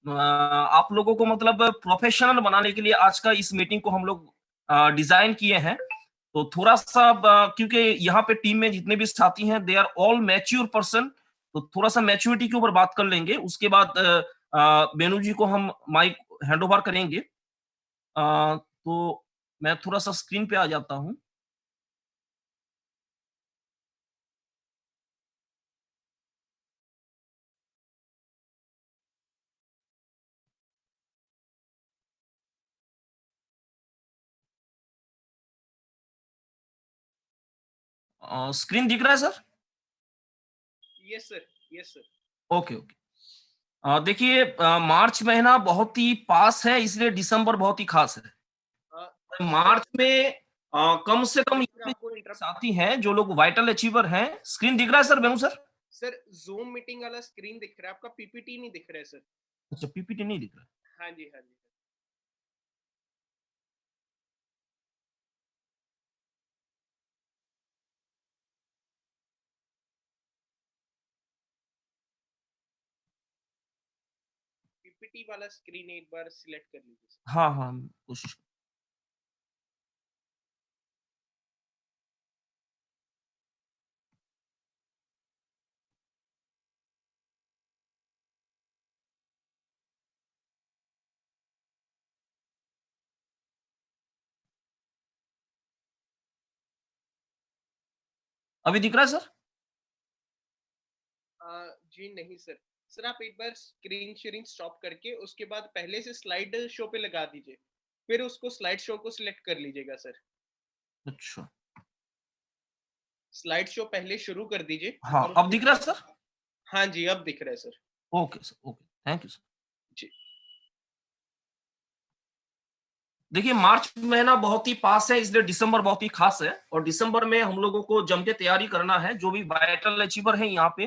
आप लोगों को मतलब प्रोफेशनल बनाने के लिए आज का इस मीटिंग को हम लोग डिजाइन किए हैं। तो थोड़ा-सा क्योंकि यहाँ पे टीम में जितने भी साथी हैं they are all mature person, तो थोड़ा-सा मैच्योरिटी के ऊपर बात कर लेंगे। उसके बाद बेनू जी को हम माइक हैंडओवर करेंगे। तो मैं थोड़ा-सा स्क्रीन पे आ जाता हूँ। स्क्रीन दिख रहा है sir? Yes sir, yes sir. Okay, okay. देखिए मार्च महीना बहुत ही पास है इसलिए दिसंबर बहुत ही खास है। सर मार्च में कम से कम एक यहाँ मिनट पे आपको इंटरप्ट। साथी हैं जो लोग वाइटल अचीवर हैं। स्क्रीन दिख रहा है sir Benu sir? Sir Zoom meeting वाला स्क्रीन दिख रहा है, आपका पीपीटी नहीं दिख रहा है सर। अच्छा पीपीटी नहीं दिख रहा है। हाँ जी, हाँ जी। पीपीटी वाला स्क्रीन एक बार सिलेक्ट कर लीजिए सर। हाँ, हाँ, कोशिश अभी दिख रहा है सर? जी नहीं सर। सर आप एक बार स्क्रीन शेयरिंग स्टॉप करके उसके बाद पहले से स्लाइड शो पे लगा दीजिए। फिर उसको स्लाइड शो को सिलेक्ट कर लीजिएगा सर। अच्छा। स्लाइड शो पहले शुरू कर दीजिए हाँ, और अब उसके दिख रहा है बाद। सर? हाँ जी, अब दिख रहा है sir. Okay sir, okay. Thank you sir. जी। देखिए मार्च महीना बहुत ही पास है इसलिए दिसंबर बहुत ही खास है और दिसंबर में हम लोगों को जम के तैयारी करना है जो भी वाइटल अचीवर हैं यहाँ पे।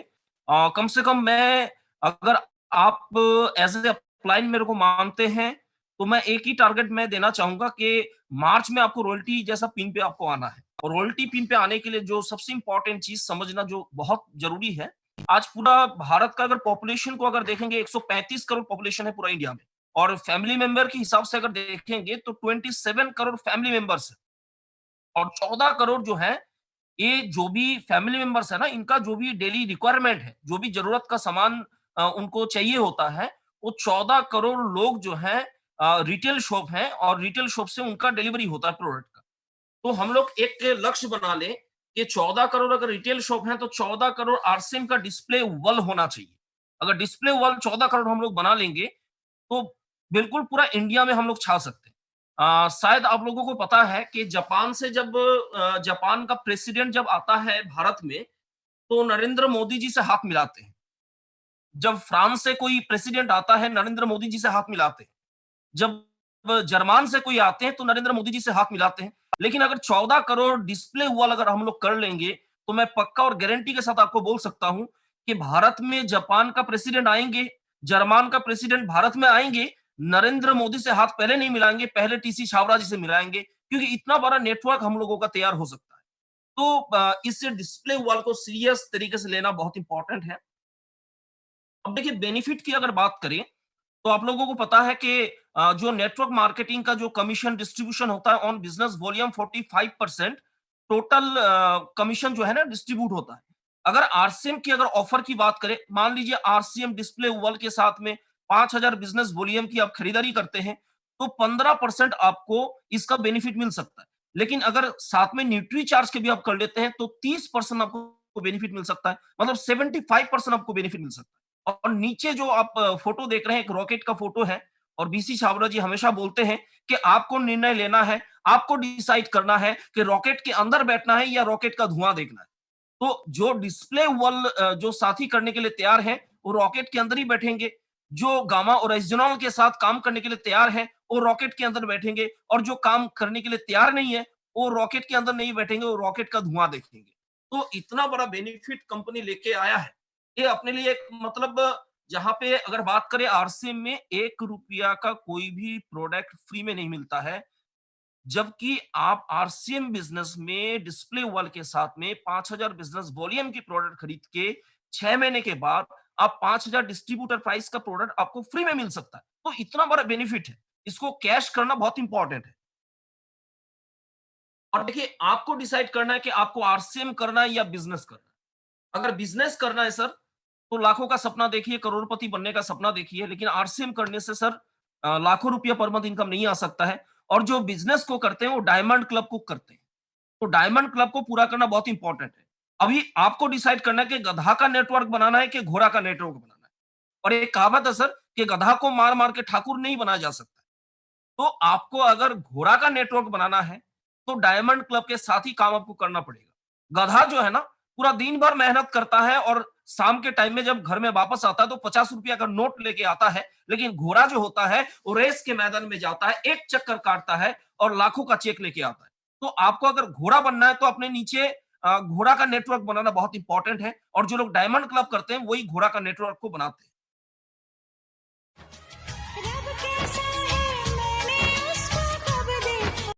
कम से कम मैं अगर आप एज ए अपलाइन मेरे को मानते हैं तो मैं एक ही टारगेट मैं देना चाहूंगा कि मार्च में आपको रॉयल्टी जैसा पिन पे आपको आना है और रॉयल्टी पिन पे आने के लिए जो सबसे इंपॉर्टेंट चीज समझना जो बहुत जरूरी है। आज पूरा भारत का अगर पॉपुलेशन को अगर देखेंगे 135 करोड़ पॉपुलेशन है पूरा इंडिया में और फैमिली मेंबर के हिसाब से अगर देखेंगे तो 27 करोड़ फैमिली मेंबर्स है और 14 करोड़ जो है ये जो भी फैमिली मेंबर्स है ना इनका जो भी डेली रिक्वायरमेंट है जो भी जरूरत का सामान उनको चाहिए होता है वो 14 करोड़ लोग जो है रिटेल शॉप है और रिटेल शॉप से उनका डिलीवरी होता है प्रोडक्ट का। तो हम लोग एक लक्ष्य बना लें कि 14 करोड़ अगर रिटेल शॉप है तो 14 करोड़ आरसीएम का डिस्प्ले वॉल होना चाहिए। अगर डिस्प्ले वॉल 14 करोड़ हम लोग बना लेंगे तो बिल्कुल पूरा इंडिया में हम लोग छा सकते हैं। शायद आप लोगों को पता है कि जापान से जब जापान का प्रेसिडेंट जब आता है भारत में तो नरेंद्र मोदी जी से हाथ मिलाते हैं। जब फ्रांस से कोई प्रेसिडेंट आता है नरेंद्र मोदी जी से हाथ मिलाते हैं। जब जर्मन से कोई आते हैं तो नरेंद्र मोदी जी से हाथ मिलाते हैं। लेकिन अगर 14 करोड़ डिस्प्ले वॉल अगर हम लोग कर लेंगे तो मैं पक्का और गारंटी के साथ आपको बोल सकता हूं कि भारत में जापान का प्रेसिडेंट आएंगे, जर्मन का प्रेसिडेंट भारत में आएंगे, नरेंद्र मोदी से हाथ पहले नहीं मिलाएंगे, पहले टीसी छावरा जी से मिलाएंगे क्योंकि इतना बड़ा नेटवर्क हम लोगों का तैयार हो सकता है। तो इससे डिस्प्ले वॉल को सीरियस तरीके से लेना बहुत इंपॉर्टेंट है। अब देखिए बेनिफिट की अगर बात करें तो आप लोगों को पता है कि जो नेटवर्क मार्केटिंग का जो कमीशन डिस्ट्रीब्यूशन होता है on business volume 45% total commission जो है ना डिस्ट्रीब्यूट होता है। अगर आरसीएम की अगर ऑफर की बात करें, मान लीजिए आरसीएम डिस्प्ले वॉल के साथ में 5,000 बिजनेस वॉल्यूम की आप खरीदारी करते हैं तो 15% आपको इसका बेनिफिट मिल सकता है। लेकिन अगर साथ में न्यूट्री चार्ज के भी आप कर लेते हैं तो 30% आपको बेनिफिट मिल सकता है, मतलब 75% आपको बेनिफिट मिल सकता है। और नीचे जो आप फोटो देख रहे हैं एक रॉकेट का फोटो है और बीसी छाबड़ा जी हमेशा बोलते हैं कि आपको निर्णय लेना है, आपको डिसाइड करना है कि रॉकेट के अंदर बैठना है या रॉकेट का धुआं देखना है। तो जो डिस्प्ले वॉल जो साथी करने के लिए तैयार है वो रॉकेट के अंदर ही बैठेंगे। जो गामा ओरिजिनल के साथ काम करने के लिए तैयार है वो रॉकेट के अंदर बैठेंगे और जो काम करने के लिए तैयार नहीं है वो रॉकेट के अंदर नहीं बैठेंगे, वो रॉकेट का धुआं देखेंगे। तो इतना बड़ा बेनिफिट कंपनी लेके आया है। ये अपने लिए एक मतलब जहां पे अगर बात करें आरसीएम में 1 रुपया का कोई भी प्रोडक्ट फ्री में नहीं मिलता है, जबकि आप आरसीएम बिजनेस में डिस्प्ले वॉल के साथ में 5,000 बिजनेस वॉल्यूम की प्रोडक्ट खरीद के 6 महीने के बाद आप 5,000 डिस्ट्रीब्यूटर प्राइस का प्रोडक्ट आपको फ्री में मिल सकता है। तो इतना बड़ा बेनिफिट है। इसको कैश करना बहुत इंपॉर्टेंट है। और देखिए आपको डिसाइड करना है कि आपको आरसीएम करना है या बिज़नेस करना है। अगर बिज़नेस करना है सर, तो लाखों का सपना देखिए, करोड़पति बनने का सपना देखिए, लेकिन आरसीएम करने से सर लाखों रुपया पर मंथ इनकम नहीं आ सकता है। और जो बिज़नेस को करते हैं वो डायमंड क्लब को करते हैं। तो डायमंड क्लब को पूरा करना बहुत इंपॉर्टेंट है। अभी आपको डिसाइड करना है कि गधा का नेटवर्क बनाना है कि घोड़ा का नेटवर्क बनाना है। और एक कहावत है सर कि गधा को मार-मार के ठाकुर नहीं बनाया जा सकता। तो आपको अगर घोड़ा का नेटवर्क बनाना है, तो डायमंड क्लब के साथ ही काम आपको करना पड़ेगा। गधा जो है ना, पूरा दिन भर मेहनत करता है और शाम के टाइम में जब घर में वापस आता है तो ₹50 का नोट लेके आता है, लेकिन घोड़ा जो होता है, वो रेस के मैदान में जाता है, एक चक्कर काटता है और लाखों का चेक लेके आता है। तो आपको अगर घोड़ा बनना है तो अपने नीचे घोड़ा का नेटवर्क बनाना बहुत इंपॉर्टेंट है और जो लोग डायमंड क्लब करते हैं, वही घोड़ा का नेटवर्क को बनाते हैं। रब कैसा है मैंने उसको कब देखा।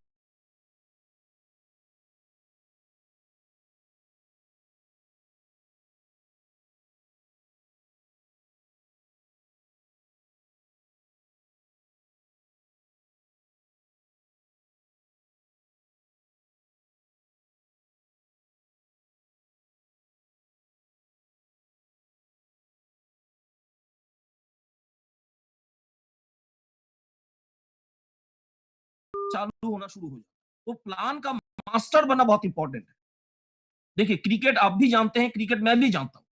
चालू होना शुरू हो जाता है। तो प्लान का मास्टर बनना बहुत इंपॉर्टेंट है। देखिए क्रिकेट आप भी जानते हैं, क्रिकेट मैं भी जानता हूँ।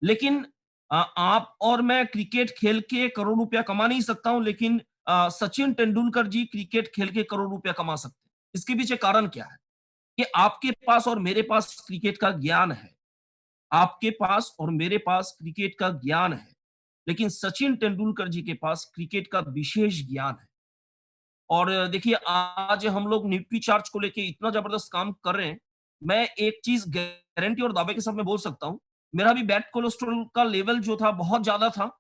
लेकिन आप और मैं क्रिकेट खेल के करोड़ रुपया कमा नहीं सकता हूँ, लेकिन सचिन तेंदुलकर जी क्रिकेट खेल के करोड़ रुपया कमा सकते हैं। इसके पीछे कारण क्या है? कि आपके पास और मेरे पास क्रिकेट का ज्ञान है। आपके पास और मेरे पास क्रिकेट का ज्ञान है। लेकिन सचिन तेंदुलकर जी के पास क्रिकेट का विशेष ज्ञान है। और देखिए आज हम लोग न्यूट्री चार्ज को लेके इतना जबरदस्त काम कर रहे हैं। मैं एक चीज़ गारंटी और दावे के साथ मैं बोल सकता हूँ, मेरा भी बैड कोलेस्ट्रॉल का लेवल जो था बहुत ज़्यादा था।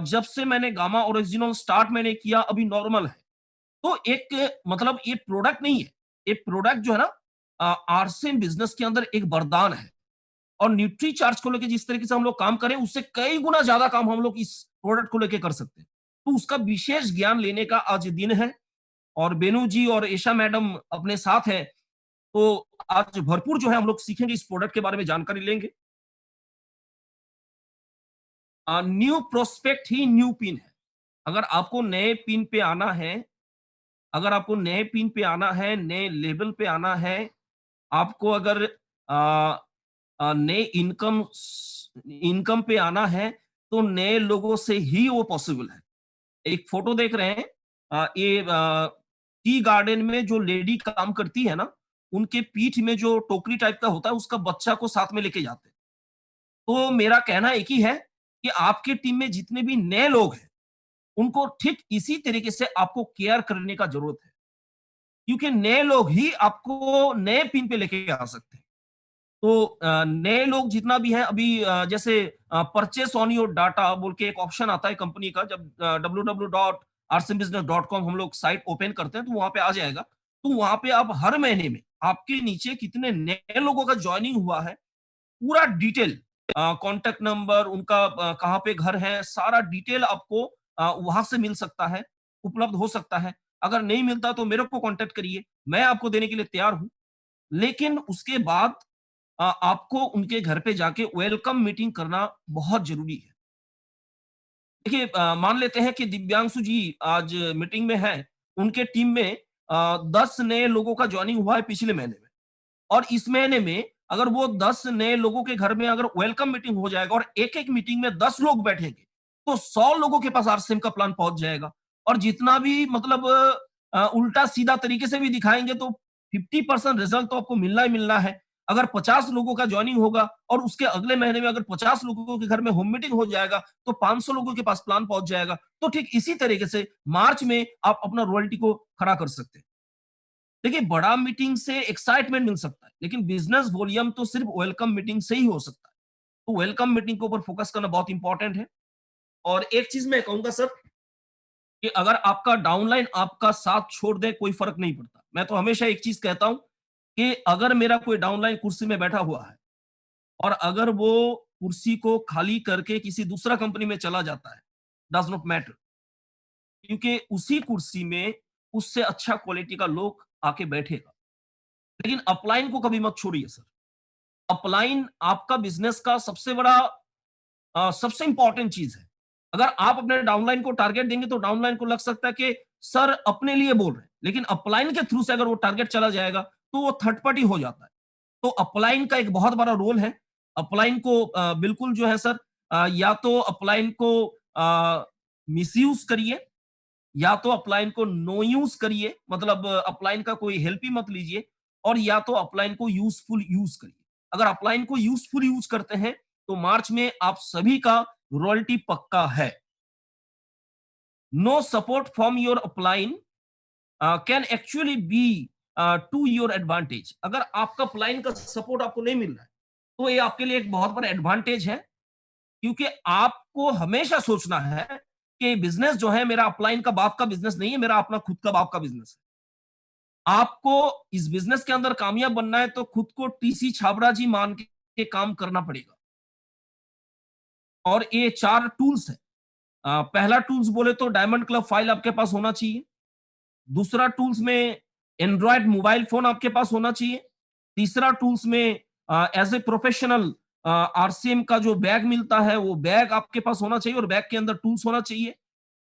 जब से मैंने गामा ओरिजिनल स्टार्ट मैंने किया अभी नॉर्मल है। तो एक मतलब ये प्रोडक्ट नहीं है, ये प्रोडक्ट जो है ना आरसीएम बिज़नेस के अंदर एक वरदान है। और न्यूट्री चार्ज को लेके जिस तरीके से हम लोग काम करें, उससे कई गुना ज़्यादा काम हम लोग इस प्रोडक्ट को लेके कर सकते हैं। तो उसका विशेष ज्ञान लेने का आज दिन है। और बेनू जी और ईशा मैडम अपने साथ हैं, तो आज भरपूर जो है हम लोग सीखेंगे, इस प्रोडक्ट के बारे में जानकारी लेंगे। न्यू प्रोस्पेक्ट ही न्यू पिन है। अगर आपको नए पिन पे आना है, अगर आपको नए पिन पे आना है, नए लेवल पे आना है, आपको अगर अ नए इनकम पे आना है, तो नए लोगों से ही वो पॉसिबल है। एक फोटो देख रहे हैं ये टी गार्डन में जो लेडी काम करती है ना, उनके पीठ में जो टोकरी टाइप का होता है, उसका बच्चा को साथ में लेके जाते हैं। तो मेरा कहना एक ही है कि आपकी टीम में जितने भी नए लोग हैं, उनको ठीक इसी तरीके से आपको केयर करने का जरूरत है। क्योंकि नए लोग ही आपको नए पिन पे लेके आ सकते हैं। तो नए लोग जितना भी हैं अभी जैसे परचेस ऑन योर डाटा बोल के एक ऑप्शन आता है कंपनी का, जब www.rcmbusiness.com हम लोग साइट ओपन करते हैं तो वहां पे आ जाएगा। तो वहां पे आप हर महीने में आपके नीचे कितने नए लोगों का ज्वाइनिंग हुआ है, पूरा डिटेल, कॉन्टेक्ट नंबर, उनका कहाँ पे घर है, सारा डिटेल आपको वहां से मिल सकता है, उपलब्ध हो सकता है। अगर नहीं मिलता तो मेरे को कॉन्टेक्ट करिए, मैं आपको देने के लिए तैयार हूं। लेकिन उसके बाद आपको उनके घर पे जाके वेलकम मीटिंग करना बहुत ज़रूरी है। देखिए मान लेते हैं कि दिव्यांशु जी आज मीटिंग में हैं, उनके टीम में 10 नए लोगों का जॉइनिंग हुआ है पिछले महीने में और इस महीने में अगर वो 10 नए लोगों के घर में अगर वेलकम मीटिंग हो जाएगा और एक-एक मीटिंग में 10 लोग बैठेंगे, तो 100 लोगों के पास आरसीएम का प्लान पहुँच जाएगा और जितना भी मतलब उल्टा-सीधा तरीके से भी दिखाएँगे तो 50% रिजल्ट तो आपको मिलना ही मिलना है। अगर 50 लोगों का जॉइनिंग होगा और उसके अगले महीने में अगर 50 लोगों के घर में होम मीटिंग हो जाएगा, तो 500 लोगों के पास प्लान पहुँच जाएगा। तो ठीक इसी तरीके से मार्च में आप अपना रॉयल्टी को खड़ा कर सकते हैं। देखिए बड़ा मीटिंग से एक्साइटमेंट मिल सकता है, लेकिन बिज़नेस वॉल्यूम तो सिर्फ वेलकम मीटिंग से ही हो सकता है। तो वेलकम मीटिंग के ऊपर फोकस करना बहुत इंपॉर्टेंट है। और एक चीज़ मैं कहूँगा सर कि अगर आपका डाउनलाइन आपका साथ छोड़ दे, कोई फ़र्क नहीं पड़ता। मैं तो हमेशा एक चीज़ कहता हूँ कि अगर मेरा कोई डाउनलाइन कुर्सी में बैठा हुआ है और अगर वो कुर्सी को खाली करके किसी दूसरा कंपनी में चला जाता है, डज नॉट मैटर, क्योंकि उसी कुर्सी में उससे अच्छा क्वालिटी का लोग आके बैठेगा। लेकिन अपलाइन को कभी मत छोड़िए सर। अपलाइन आपका बिजनेस का सबसे बड़ा सबसे इंपॉर्टेंट चीज है। अगर आप अपने डाउनलाइन को टारगेट देंगे तो डाउनलाइन को लग सकता है कि सर अपने लिए बोल रहे हैं, लेकिन अपलाइन के थ्रू से अगर वो टारगेट चला जाएगा तो वो थर्ड पार्टी हो जाता है। तो अपलाइन का एक बहुत बड़ा रोल है। अपलाइन को बिल्कुल जो है सर, या तो अपलाइन को मिसयूज करिए, या तो अपलाइन को नो यूज करिए, मतलब अपलाइन का कोई हेल्प ही मत लीजिए, और या तो अपलाइन को यूजफुल यूज करिए। अगर अपलाइन को यूजफुल यूज करते हैं तो मार्च में आप सभी का रॉयल्टी पक्का है। No support from your upline can actually be to your advantage. अगर आपका अपलाइन का सपोर्ट आपको नहीं मिल रहा है तो ये आपके लिए एक बहुत बड़ा एडवांटेज है, क्योंकि आपको हमेशा सोचना है कि बिजनेस जो है मेरा अपलाइन का बाप का बिजनेस नहीं है, मेरा अपना खुद का बाप का बिजनेस है। आपको इस बिजनेस के अंदर कामयाब बनना है तो खुद को टीसी छाबड़ा जी मान के काम करना पड़ेगा। और ये 4 टूल्स है। पहला टूल्स बोले तो डायमंड क्लब फाइल आपके पास होना चाहिए। दूसरा टूल्स में एंड्रॉयड मोबाइल फोन आपके पास होना चाहिए। तीसरा टूल्स में एज ए प्रोफेशनल आरसीएम का जो बैग मिलता है वो बैग आपके पास होना चाहिए और बैग के अंदर टूल्स होना चाहिए।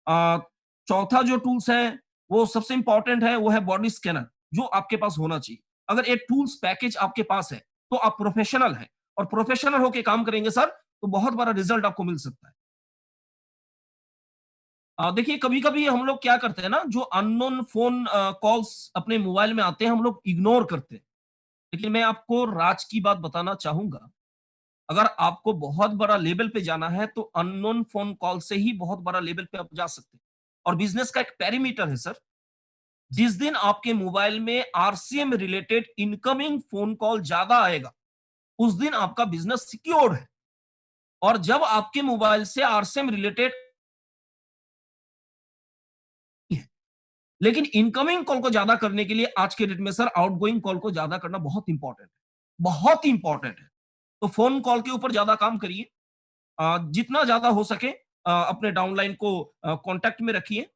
चौथा जो टूल्स है वो सबसे इंपॉर्टेंट है, वो है बॉडी स्कैनर, जो आपके पास होना चाहिए। अगर एक टूल्स पैकेज आपके पास है तो आप प्रोफेशनल है, और प्रोफेशनल होके काम करेंगे सर तो बहुत बड़ा रिजल्ट आपको मिल सकता है। देखिए कभी कभी हम लोग क्या करते हैं ना, जो अननोन फोन कॉल्स अपने मोबाइल में आते हैं हम लोग इग्नोर करते हैं। लेकिन मैं आपको राज की बात बताना चाहूंगा, अगर आपको बहुत बड़ा लेवल पे जाना है तो अननोन फोन कॉल से ही बहुत बड़ा लेवल पे आप जा सकते हैं। और बिजनेस का एक पैरामीटर है सर, जिस दिन आपके मोबाइल में RCM related incoming phone call ज्यादा आएगा उस दिन आपका बिजनेस सिक्योर्ड है। और जब आपके मोबाइल से आरसीएम रिलेटेड, लेकिन इनकमिंग कॉल को ज्यादा करने के लिए आज के डेट में सर आउटगोइंग कॉल को ज्यादा करना बहुत इंपॉर्टेंट है, बहुत इंपॉर्टेंट है। तो फोन कॉल के ऊपर ज्यादा काम करिए, जितना ज्यादा हो सके अपने डाउनलाइन को कांटेक्ट में रखिए।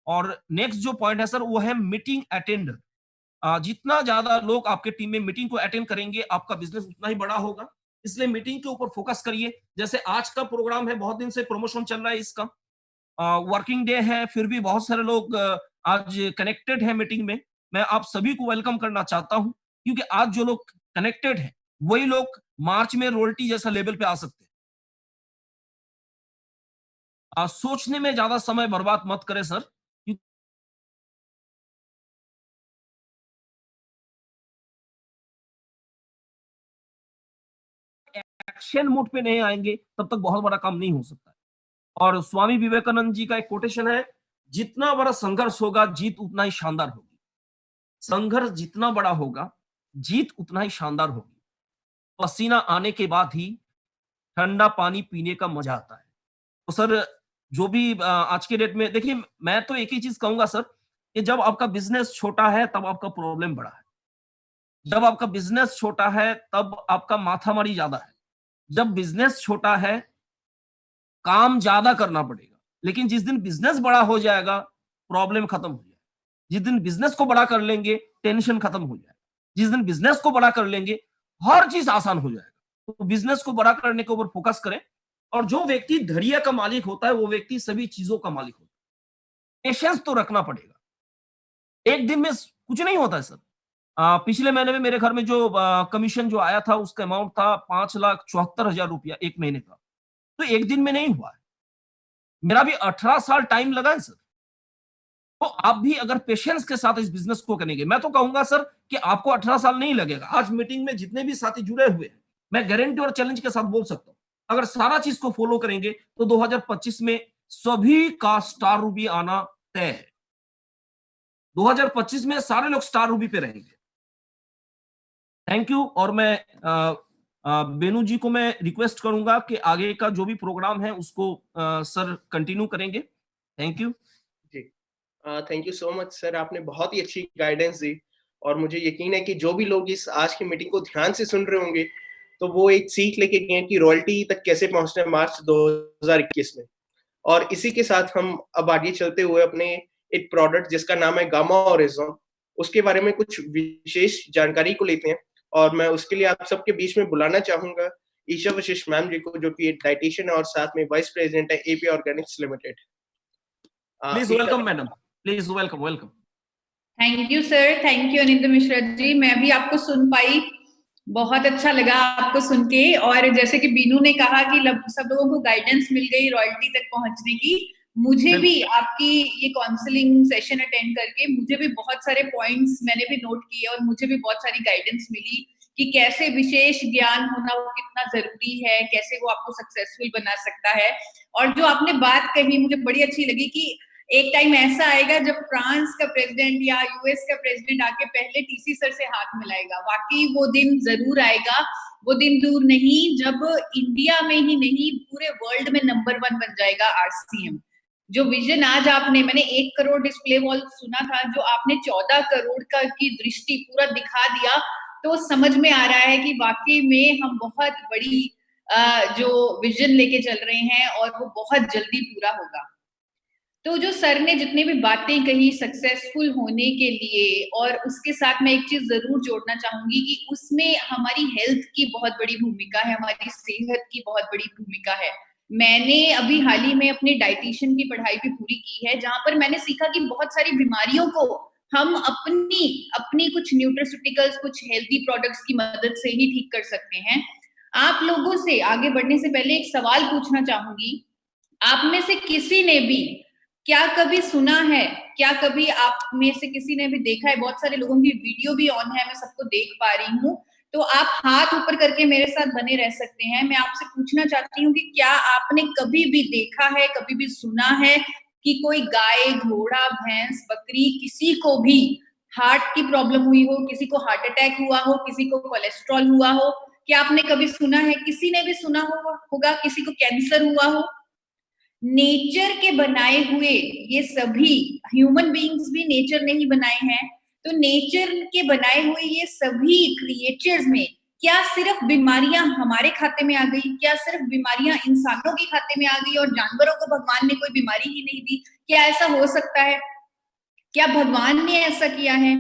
और नेक्स्ट जो पॉइंट है सर वो है मीटिंग अटेंडर। जितना ज्यादा लोग आपके टीम में मीटिंग को अटेंड करेंगे आपका बिजनेस उतना ही बड़ा होगा, इसलिए मीटिंग के ऊपर फोकस करिए। जैसे आज का प्रोग्राम है, बहुत दिन से प्रमोशन चल रहा है इसका, वर्किंग डे है, फिर भी बहुत सारे लोग आज कनेक्टेड है मीटिंग में। मैं आप सभी को वेलकम करना चाहता हूं, क्योंकि आज जो लोग कनेक्टेड हैं वही लोग मार्च में रॉयल्टी जैसा लेवल पे आ सकते हैं। सोचने में ज्यादा समय बर्बाद मत करें सर, एक्शन मोड पे नहीं आएंगे तब तक बहुत बड़ा काम नहीं हो सकता है। और स्वामी विवेकानंद जी का एक कोटेशन है, जितना बड़ा संघर्ष होगा जीत उतना ही शानदार होगी। संघर्ष जितना बड़ा होगा जीत उतना ही शानदार होगी। पसीना आने के बाद ही ठंडा पानी पीने का मजा आता है। तो सर जो भी आज के डेट में देखिए, मैं तो एक ही चीज कहूंगा सर, कि जब आपका बिजनेस छोटा है तब आपका प्रॉब्लम बड़ा है। जब आपका बिजनेस छोटा है तब आपका माथामारी ज्यादा है। जब बिजनेस छोटा है काम ज्यादा करना पड़ेगा, लेकिन जिस दिन बिजनेस बड़ा हो जाएगा प्रॉब्लम खत्म हो जाएगा। जिस दिन बिजनेस को बड़ा कर लेंगे टेंशन खत्म हो जाएगा। जिस दिन बिजनेस को बड़ा कर लेंगे हर चीज आसान हो जाएगा। तो बिजनेस को बड़ा करने के ऊपर फोकस करें। और जो व्यक्ति धैर्य का मालिक होता है वो व्यक्ति सभी चीजों का मालिक होता है। पेशेंस तो रखना पड़ेगा, एक दिन में कुछ नहीं होता है सर। पिछले महीने में मेरे घर में जो कमीशन जो आया था उसका अमाउंट था 5,74,000 रुपया एक महीने का। तो एक दिन में नहीं हुआ है, मेरा भी 18 साल टाइम लगा है सर। तो आप भी अगर पेशेंस के साथ इस बिजनेस को करेंगे, मैं तो कहूंगा सर कि आपको 18 साल नहीं लगेगा। आज मीटिंग में जितने भी साथी जुड़े हुए हैं, मैं गारंटी और चैलेंज के साथ बोल सकता हूं, अगर सारा चीज को फॉलो करेंगे तो 2025 में सभी का स्टार रूबी आना तय है। 2025 में सारे लोग स्टार रूबी पे रहेंगे। Thank you. और मैं बेनू जी को मैं रिक्वेस्ट करूंगा कि आगे का जो भी प्रोग्राम है उसको सर कंटिन्यू करेंगे। थैंक यू जी, thank you so much sir, आपने बहुत ही अच्छी गाइडेंस दी और मुझे यकीन है कि जो भी लोग इस आज की मीटिंग को ध्यान से सुन रहे होंगे तो वो एक सीख लेके गए कि रॉयल्टी तक कैसे पहुँचना है मार्च 2021 में। और इसी के साथ हम अब आगे चलते हुए अपने एक प्रोडक्ट जिसका नाम है गामा ओरिज़ोन, उसके बारे में कुछ विशेष जानकारी को लेते हैं और मैं उसके लिए आप सबके बीच में बुलाना चाहूँगा ईशा वशिष्ठ मैम जी को, जो कि एक डायटीशियन है और साथ में वाइस प्रेज़िडेंट है AP organics limited. Please Isha welcome madam, please welcome welcome. Thank you sir, thank you Anindu Mishra ji. मैं भी आपको सुन पाई, बहुत अच्छा लगा आपको सुन के। और जैसे कि बीनू ने कहा कि सब लोगों को गाइडेंस मिल गई रॉयल्टी तक पहुंचने की, मुझे भी आपकी ये काउंसलिंग सेशन अटेंड करके मुझे भी बहुत सारे पॉइंट्स मैंने भी नोट किए और मुझे भी बहुत सारी गाइडेंस मिली कि कैसे विशेष ज्ञान होना वो कितना जरूरी है, कैसे वो आपको सक्सेसफुल बना सकता है। और जो आपने बात कही मुझे बड़ी अच्छी लगी कि एक टाइम ऐसा आएगा जब फ्रांस का प्रेसिडेंट या यूएस का प्रेसिडेंट आके पहले टीसी सर से हाथ मिलाएगा। वाकई वो दिन जरूर आएगा, वो दिन दूर नहीं जब इंडिया में ही नहीं पूरे वर्ल्ड में नंबर 1 बन जाएगा आरसीएम। जो विजन आज आपने, मैंने 1 करोड़ डिस्प्ले वॉल सुना था, जो आपने 14 करोड़ का की दृष्टि पूरा दिखा दिया, तो समझ में आ रहा है कि वाकई में हम बहुत बड़ी जो विजन लेके चल रहे हैं और वो बहुत जल्दी पूरा होगा। तो जो सर ने जितनी भी बातें कही सक्सेसफुल होने के लिए, और उसके साथ मैं एक चीज जरूर जोड़ना चाहूंगी कि उसमें हमारी हेल्थ की बहुत बड़ी भूमिका है, हमारी सेहत की बहुत बड़ी भूमिका है। मैंने अभी हाल ही में अपनी डाइटिशियन की पढ़ाई भी पूरी की है, जहां पर मैंने सीखा कि बहुत सारी बीमारियों को हम अपनी अपनी कुछ न्यूट्रास्यूटिकल्स, कुछ हेल्थी प्रोडक्ट्स की मदद से ही ठीक कर सकते हैं। आप लोगों से आगे बढ़ने से पहले एक सवाल पूछना चाहूंगी। आप में से किसी ने भी क्या कभी सुना है, क्या कभी आप में से किसी ने भी देखा है, बहुत सारे लोगों की वीडियो भी ऑन है, मैं सबको देख पा रही हूँ, तो आप हाथ ऊपर करके मेरे साथ बने रह सकते हैं। मैं आपसे पूछना चाहती हूँ कि क्या आपने कभी भी देखा है, कभी भी सुना है कि कोई गाय, घोड़ा, भैंस, बकरी, किसी को भी हार्ट की प्रॉब्लम हुई हो, किसी को हार्ट अटैक हुआ हो, किसी को कोलेस्ट्रॉल हुआ हो? क्या आपने कभी सुना है? किसी ने भी सुना होगा किसी को कैंसर हुआ हो? नेचर के बनाए हुए ये सभी ह्यूमन बीइंग्स भी नेचर ने ही बनाए हैं, तो नेचर के बनाए हुए ये सभी क्रिएचर्स में क्या सिर्फ बीमारियां हमारे खाते में आ गई? क्या सिर्फ बीमारियां इंसानों के खाते में आ गई और जानवरों को भगवान ने कोई बीमारी ही नहीं दी? क्या ऐसा हो सकता है? क्या भगवान ने ऐसा किया है?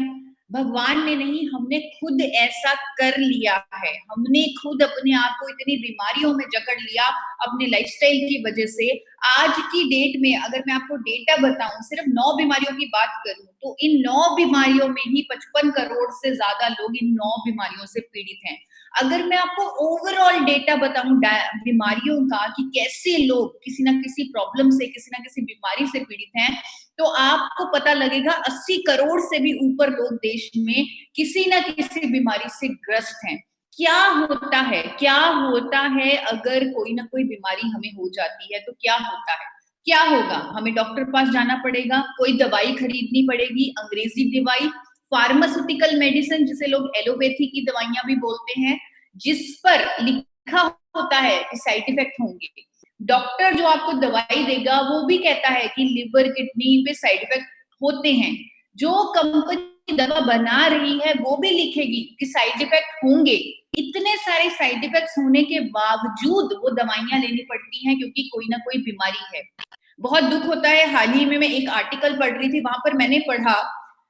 भगवान ने नहीं, हमने खुद ऐसा कर लिया है। हमने खुद अपने आप को इतनी बीमारियों में जकड़ लिया अपने लाइफस्टाइल की वजह से। आज की डेट में अगर मैं आपको डेटा बताऊं, सिर्फ 9 बीमारियों की बात करूं, तो इन 9 बीमारियों में ही 55 करोड़ से ज्यादा लोग इन 9 बीमारियों से पीड़ित हैं। अगर मैं आपको ओवरऑल डेटा बताऊं बीमारियों का कि कैसे लोग किसी ना किसी प्रॉब्लम से, किसी ना किसी बीमारी से पीड़ित हैं, तो आपको पता लगेगा 80 करोड़ से भी ऊपर लोग देश में किसी ना किसी बीमारी से ग्रस्त हैं। क्या होता है, क्या होता है अगर कोई ना कोई बीमारी हमें हो जाती है, तो क्या होता है? क्या होगा? हमें डॉक्टर के पास जाना पड़ेगा, कोई दवाई खरीदनी पड़ेगी, अंग्रेजी दवाई, फार्मास्यूटिकल मेडिसिन जिसे लोग एलोपैथी की दवाइयां भी बोलते हैं, जिस पर लिखा होता है कि साइड इफेक्ट होंगे। डॉक्टर जो आपको दवाई देगा वो भी कहता है कि लिवर, किडनी पे साइड इफेक्ट होते हैं। जो कंपनी दवा बना रही है वो भी लिखेगी कि साइड इफेक्ट होंगे। इतने सारे साइड इफेक्ट्स होने के बावजूद वो दवाइयां लेनी पड़ती हैं क्योंकि कोई ना कोई बीमारी है। बहुत दुख होता है, हाल ही में मैं एक आर्टिकल पढ़ रही थी, वहां पर मैंने पढ़ा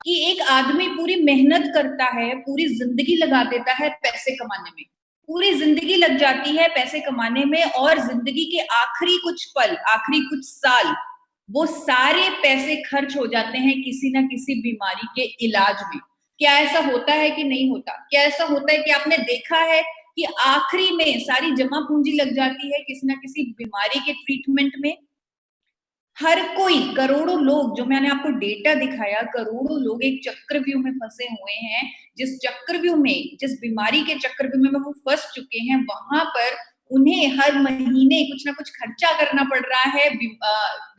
कि एक आदमी पूरी मेहनत करता है, पूरी जिंदगी लगा देता है पैसे कमाने में, पूरी जिंदगी लग जाती है पैसे कमाने में, और जिंदगी के आखिरी कुछ पल, आखिरी कुछ साल, वो सारे पैसे खर्च हो जाते हैं किसी ना किसी बीमारी के इलाज में। क्या ऐसा होता है कि नहीं होता? क्या ऐसा होता है कि आपने देखा है कि आखिरी में सारी जमा पूंजी लग जाती है किसी ना किसी बीमारी के ट्रीटमेंट में? हर कोई, करोड़ों लोग, जो मैंने आपको डेटा दिखाया, करोड़ों लोग एक चक्रव्यूह में फंसे हुए हैं। जिस चक्रव्यूह में, जिस बीमारी के चक्रव्यूह में वो फंस चुके हैं, वहां पर उन्हें हर महीने कुछ ना कुछ खर्चा करना पड़ रहा है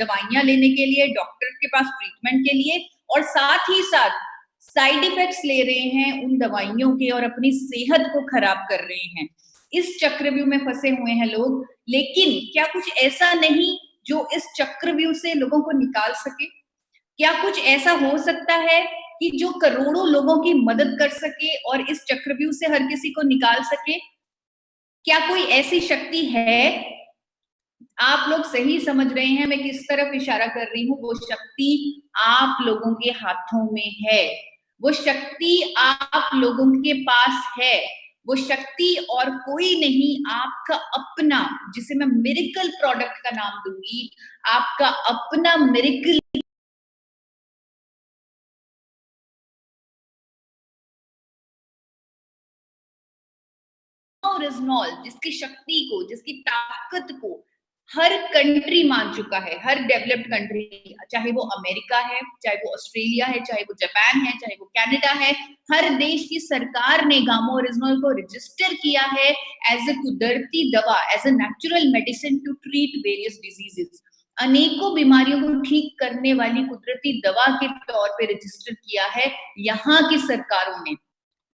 दवाइयां लेने के लिए, डॉक्टर के पास ट्रीटमेंट के लिए, और साथ ही साथ साइड इफेक्ट्स ले रहे हैं उन दवाइयों के और अपनी सेहत को खराब कर रहे हैं। इस चक्रव्यूह में फंसे हुए हैं लोग। लेकिन क्या कुछ ऐसा नहीं जो इस चक्रव्यूह से लोगों को निकाल सके? क्या कुछ ऐसा हो सकता है कि जो करोड़ों लोगों की मदद कर सके और इस चक्रव्यूह से हर किसी को निकाल सके? क्या कोई ऐसी शक्ति है? आप लोग सही समझ रहे हैं मैं किस तरफ इशारा कर रही हूँ। वो शक्ति आप लोगों के हाथों में है, वो शक्ति आप लोगों के पास है, वो शक्ति और कोई नहीं, आपका अपना, जिसे मैं मिरेकल प्रोडक्ट का नाम दूंगी, आपका अपना मिरेकल ओरिजिनल, जिसकी शक्ति को, जिसकी ताकत को हर कंट्री मान चुका है, हर डेवलप्ड कंट्री, चाहे वो अमेरिका है, चाहे वो ऑस्ट्रेलिया है, चाहे वो जापान है, चाहे वो कनाडा है, हर देश की सरकार ने गामा ओरिजिनल को रजिस्टर किया है एज ए कुदरती दवा, as a natural medicine to treat various diseases. अनेकों बीमारियों को ठीक करने वाली कुदरती दवा के तौर पे रजिस्टर किया है यहाँ की सरकारों ने।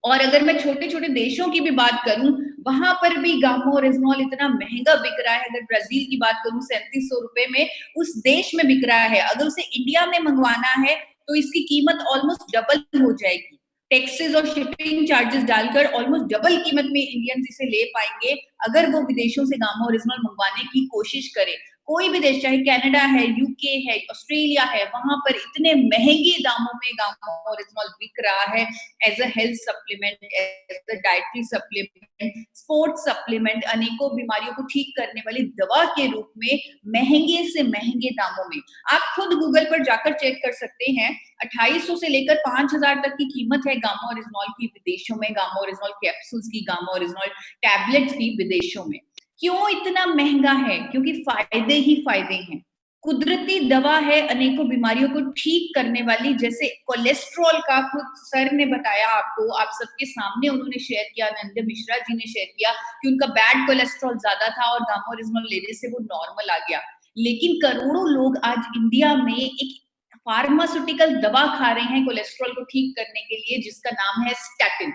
और अगर मैं छोटे छोटे देशों की भी बात करूं, वहां पर भी गामा ओरिजिनल इतना महंगा बिक रहा है। अगर ब्राजील की बात करूं, 3700 रुपए में उस देश में बिक रहा है। अगर उसे इंडिया में मंगवाना है तो इसकी कीमत ऑलमोस्ट डबल हो जाएगी। टैक्सेस और शिपिंग चार्जेस डालकर ऑलमोस्ट डबल कीमत में इंडियंस इसे ले पाएंगे अगर वो विदेशों से गामा ओरिजिनल मंगवाने की कोशिश करें। कोई भी देश, चाहे कनाडा है, यूके है, ऑस्ट्रेलिया है, वहां पर इतने महंगे दामों में गामा ओरिजिनल बिक रहा है as a health supplement, as a dietary supplement, sports supplement, अनेकों बीमारियों को ठीक करने वाली दवा के रूप में महंगे से महंगे दामों में। आप खुद गूगल पर जाकर चेक कर सकते हैं, 2800 से लेकर 5000 तक की कीमत है गामा ओरिजिनल की विदेशों में, गामा ओरिजिनल कैप्सूल्स की, गामा ओरिजिनल टैबलेट्स की विदेशों में। क्यों इतना महंगा है? क्योंकि फायदे ही फायदे हैं। कुदरती दवा है अनेकों बीमारियों को ठीक करने वाली, जैसे कोलेस्ट्रॉल का खुद सर ने बताया आपको, आप सबके सामने उन्होंने शेयर किया, नंदे मिश्रा जी ने शेयर किया कि उनका बैड कोलेस्ट्रॉल ज्यादा था और गामा ओरिजिनल लेने से वो नॉर्मल आ गया। लेकिन करोड़ों लोग आज इंडिया में एक फार्मास्यूटिकल दवा खा रहे हैं कोलेस्ट्रॉल को ठीक करने के लिए, जिसका नाम है स्टैटिन।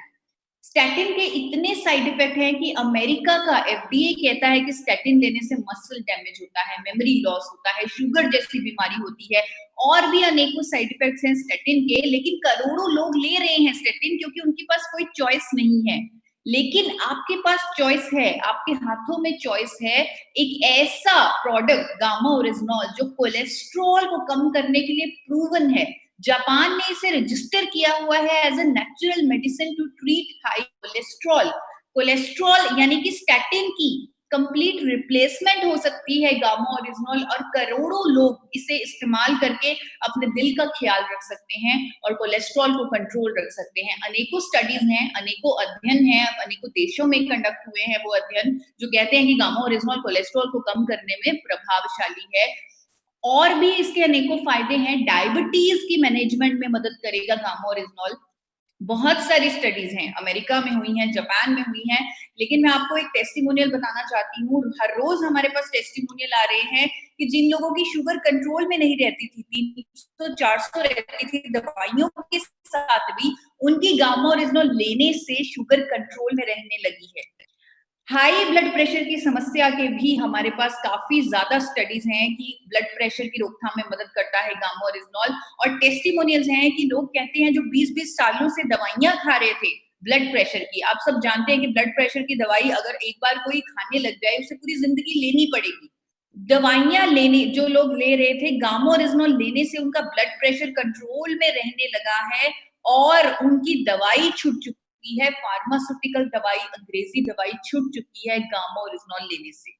स्टैटिन के इतने साइड इफेक्ट हैं कि अमेरिका का एफडीए कहता है कि स्टैटिन लेने से मसल डैमेज होता है, मेमोरी लॉस होता है, शुगर जैसी बीमारी होती है, और भी अनेकों साइड इफेक्ट्स हैं स्टैटिन के। लेकिन करोड़ों लोग ले रहे हैं स्टैटिन क्योंकि उनके पास कोई चॉइस नहीं है। लेकिन आपके पास चॉइस है, आपके हाथों में चॉइस है, एक ऐसा प्रोडक्ट गामा ओरिजिनल जो कोलेस्ट्रॉल को कम करने के लिए प्रूवन है। जापान ने इसे रजिस्टर किया हुआ है as a natural medicine to treat high cholesterol. Cholesterol यानी कि स्टैटिन की कंप्लीट रिप्लेसमेंट हो सकती है गामा ओरिजिनल, और करोड़ों लोग इसे इस्तेमाल करके अपने दिल का ख्याल रख सकते हैं और कोलेस्ट्रॉल को कंट्रोल रख सकते हैं। अनेकों स्टडीज हैं, अनेकों अध्ययन हैं, अनेकों देशों में कंडक्ट हुए हैं वो अध्ययन जो कहते हैं कि गामा ओरिजिनल कोलेस्ट्रॉल को कम करने में प्रभावशाली है। और भी इसके अनेकों फायदे हैं। डायबिटीज की मैनेजमेंट में मदद करेगा गामा ओरिजिनल। बहुत सारी स्टडीज हैं, अमेरिका में हुई हैं, जापान में हुई हैं, लेकिन मैं आपको एक टेस्टिमोनियल बताना चाहती हूँ। हर रोज हमारे पास टेस्टिमोनियल आ रहे हैं कि जिन लोगों की शुगर कंट्रोल में नहीं रहती थी, 300-400 रहती थी दवाइयों के साथ भी, उनकी गामा ओरिजिनल लेने से शुगर कंट्रोल में रहने लगी है। हाई ब्लड प्रेशर की समस्या के भी हमारे पास काफी ज्यादा स्टडीज हैं कि ब्लड प्रेशर की रोकथाम में मदद करता है गामा ओरिजिनल। और टेस्टिमोनियल्स हैं कि लोग कहते हैं जो 20-20 सालों से दवाइयां खा रहे थे ब्लड प्रेशर की, आप सब जानते हैं कि ब्लड प्रेशर की दवाई अगर एक बार कोई खाने लग जाए उसे पूरी जिंदगी लेनी पड़ेगी। दवाइयां लेने जो लोग ले रहे थे, गामा ओरिजिनल लेने से उनका ब्लड प्रेशर कंट्रोल में रहने लगा है और उनकी दवाई छूट चुकी है, फार्मास्यूटिकल दवाई, अंग्रेजी दवाई छूट चुकी है गामा ओरिजिनल लेने से।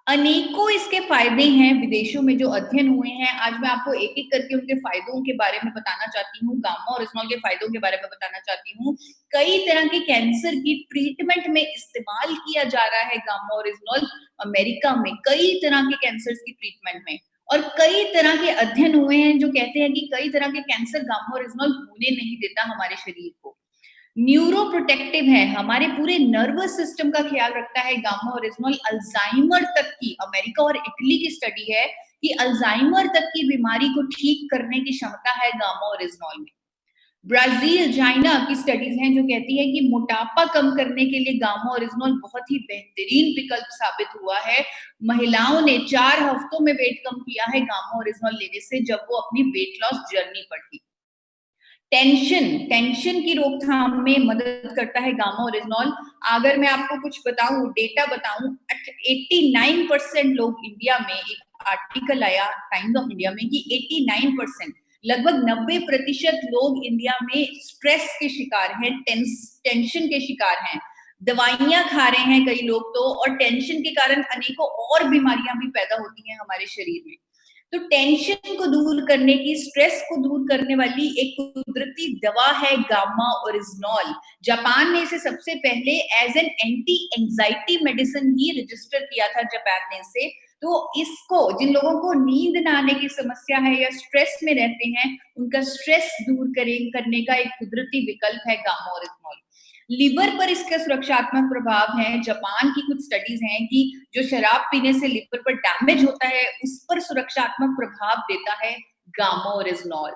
अनेकों इसके फायदे हैं विदेशों में जो अध्ययन हुए हैं। आज मैं आपको एक एक करके उनके फायदों के बारे में बताना चाहती हूँ, गामा ओरिजिनल के फायदों के बारे में बताना चाहती हूँ। कई तरह के कैंसर की ट्रीटमेंट में इस्तेमाल किया जा रहा है गामा ओरिजिनल अमेरिका में, कई तरह के कैंसर की ट्रीटमेंट में। और कई तरह के अध्ययन हुए हैं जो कहते हैं कि कई तरह के कैंसर गामा ओरिजिनल होने नहीं देता हमारे शरीर को। न्यूरो प्रोटेक्टिव है, हमारे पूरे नर्वस सिस्टम का ख्याल रखता है गामा ओरिजिनल। अल्जाइमर तक की, अमेरिका और इटली की स्टडी है कि अल्जाइमर तक की बीमारी को ठीक करने की क्षमता है गामा ओरिजिनल में। ब्राजील, चाइना की स्टडीज हैं जो कहती है कि मोटापा कम करने के लिए गामा ओरिजिनल बहुत ही बेहतरीन विकल्प साबित हुआ है। महिलाओं ने 4 हफ्तों में वेट कम किया है गामा ओरिजिनल लेने से, जब वो अपनी वेट लॉस जर्नी पर थी। टेंशन की रोकथाम में मदद करता है गामा ओरिजिनॉल। अगर मैं आपको कुछ बताऊं, डेटा बताऊं, 89% लोग इंडिया में, एक आर्टिकल आया टाइम्स ऑफ इंडिया में कि 89%, लगभग 90% लोग इंडिया में स्ट्रेस के शिकार हैं, टेंशन के शिकार हैं, दवाइयां खा रहे हैं कई लोग तो, और टेंशन के कारण अनेकों और बीमारियां भी पैदा होती हैं हमारे शरीर में। तो टेंशन को दूर करने की, स्ट्रेस को दूर करने वाली एक कुदरती दवा है गामा ओरिजिनॉल। जापान ने इसे सबसे पहले as an anti anxiety medicine ही रजिस्टर किया था जापान ने इसे। तो इसको, जिन लोगों को नींद ना आने की समस्या है या स्ट्रेस में रहते हैं, उनका स्ट्रेस दूर करने का एक कुदरती विकल्प है गामा ओरिजिनॉल। लिवर पर इसका सुरक्षात्मक प्रभाव है। जापान की कुछ स्टडीज हैं कि जो शराब पीने से लिवर पर डैमेज होता है, उस पर सुरक्षात्मक प्रभाव देता है गामा ओरिजिनॉल।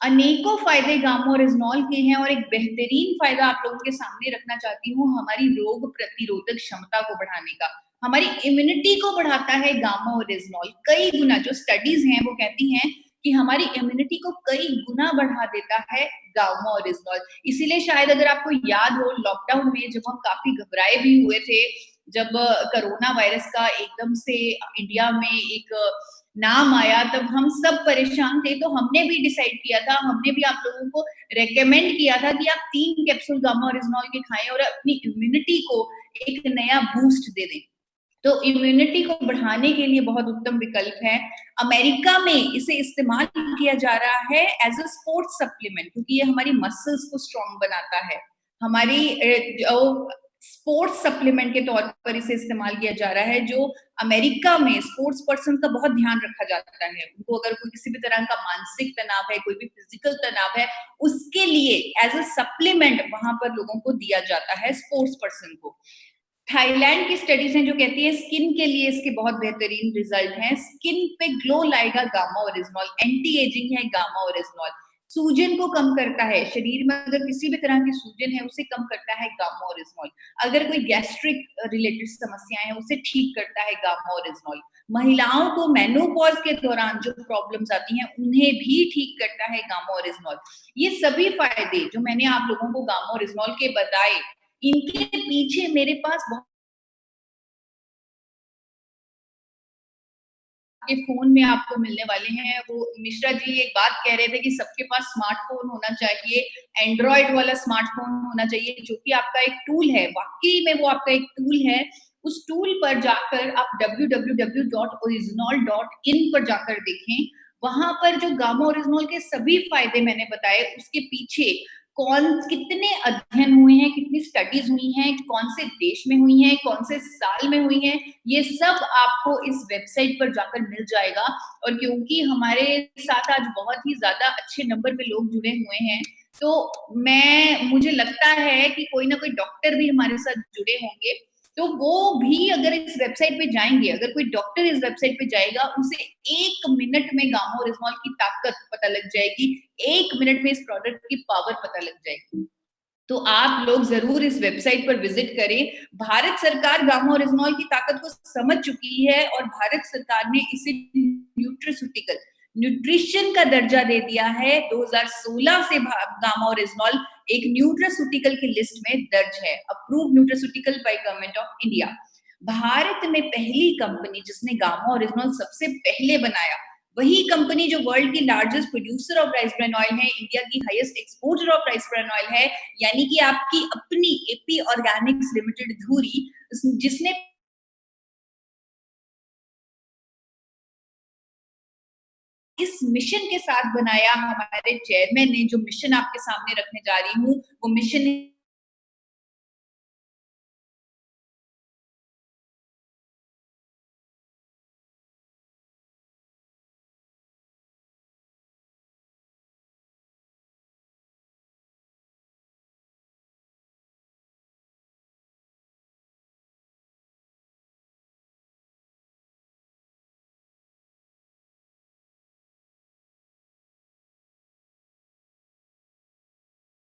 अनेकों फायदे गामा ओरिजिनॉल के हैं, और एक बेहतरीन फायदा आप लोगों के सामने रखना चाहती हूँ, हमारी रोग प्रतिरोधक क्षमता को बढ़ाने का, हमारी इम्यूनिटी को बढ़ाता है गामा ओरिजिनॉल कई गुना। जो स्टडीज हैं वो कहती हैं कि हमारी इम्यूनिटी को कई गुना बढ़ा देता है गामा ओरिजिनॉल। इसीलिए शायद अगर आपको याद हो, लॉकडाउन में जब हम काफी घबराए भी हुए थे, जब कोरोना वायरस का एकदम से इंडिया में एक नाम आया, तब हम सब परेशान थे। तो हमने भी डिसाइड किया था, हमने भी आप लोगों को रेकमेंड किया था कि आप 3 कैप्सूल गामा ओरिजिनॉल के खाएं और अपनी इम्यूनिटी को एक नया बूस्ट दे दें। तो इम्यूनिटी को बढ़ाने के लिए बहुत उत्तम विकल्प है। अमेरिका में इसे इस्तेमाल किया जा रहा है एज अ स्पोर्ट्स सप्लीमेंट, क्योंकि ये हमारी मसल्स को स्ट्रॉन्ग बनाता है। हमारी स्पोर्ट्स सप्लीमेंट के तौर पर इसे इस्तेमाल किया जा रहा है। जो अमेरिका में स्पोर्ट्स पर्सन का बहुत ध्यान रखा जाता है, उनको अगर कोई किसी भी तरह का मानसिक तनाव है, कोई भी फिजिकल तनाव है, उसके लिए एज अ सप्लीमेंट वहां पर लोगों को दिया जाता है, स्पोर्ट्स पर्सन को। थाईलैंड की स्टडीज हैं जो कहती है स्किन के लिए इसके बहुत बेहतरीन रिजल्ट हैं। स्किन पे ग्लो लाएगा गामा ओरिजिनॉल, एंटी एजिंग है गामा ओरिजिनॉल, सूजन को कम करता है, शरीर में अगर किसी भी तरह की सूजन है उसे कम करता है गामा ओरिजिनॉल, अगर कोई गैस्ट्रिक रिलेटेड समस्याएं हैं उसे ठीक करता है गामा ओरिजिनॉल, महिलाओं को मेनोपॉज के दौरान जो प्रॉब्लम्स आती हैं उन्हें भी ठीक करता है गामा ओरिजिनॉल। ये सभी फायदे जो मैंने आप लोगों को गामा ओरिजिनॉल के बताए, इनके पीछे मेरे पास बहुत के फोन में आपको मिलने वाले हैं। वो मिश्रा जी एक बात कह रहे थे कि सबके पास स्मार्टफोन होना चाहिए, एंड्रॉइड वाला स्मार्टफोन होना चाहिए, जो कि आपका एक टूल है। वाकई में वो आपका एक टूल है। उस टूल पर जाकर आप www.original.in पर जाकर देखें। वहां पर जो गामा ओरिजिनॉल के सभी फायदे मैंने बताए, उसके पीछे कितने अध्ययन हुए हैं, कितनी स्टडीज हुई हैं, कौन से देश में हुई हैं, कौन से साल में हुई हैं, ये सब आपको इस वेबसाइट पर जाकर मिल जाएगा। और क्योंकि हमारे साथ आज बहुत ही ज्यादा अच्छे नंबर पे लोग जुड़े हुए हैं, तो मुझे लगता है कि कोई ना कोई डॉक्टर भी हमारे साथ जुड़े होंगे, तो वो भी अगर इस वेबसाइट पे जाएंगे, अगर कोई डॉक्टर इस वेबसाइट पे जाएगा, उसे 1 मिनट में गामा ओरिजिनॉल की ताकत पता लग जाएगी, 1 मिनट में इस प्रोडक्ट की पावर पता लग जाएगी। तो आप लोग जरूर इस वेबसाइट पर विजिट करें। भारत सरकार गामा ओरिजिनॉल की ताकत को समझ चुकी है, और भारत सरकार ने इसे न्यूट्रिस्यूटिकल, न्यूट्रिशन का दर्जा दे दिया है। 2016 से गामा ओरिजिनॉल एक न्यूट्रास्यूटिकल की लिस्ट में दर्ज है, approved nutraceutical by government of India. Bharat में पहली कंपनी जिसने गामा ओरिजिनॉल सबसे पहले बनाया, वही कंपनी जो वर्ल्ड की largest producer of rice bran oil है, इंडिया की highest exporter of rice bran oil है, यानी कि आपकी अपनी एपी ऑर्गेनिक्स लिमिटेड धुरी, जिसने इस मिशन के साथ बनाया। हमारे चेयरमैन ने जो मिशन आपके सामने रखने जा रही हूँ, वो मिशन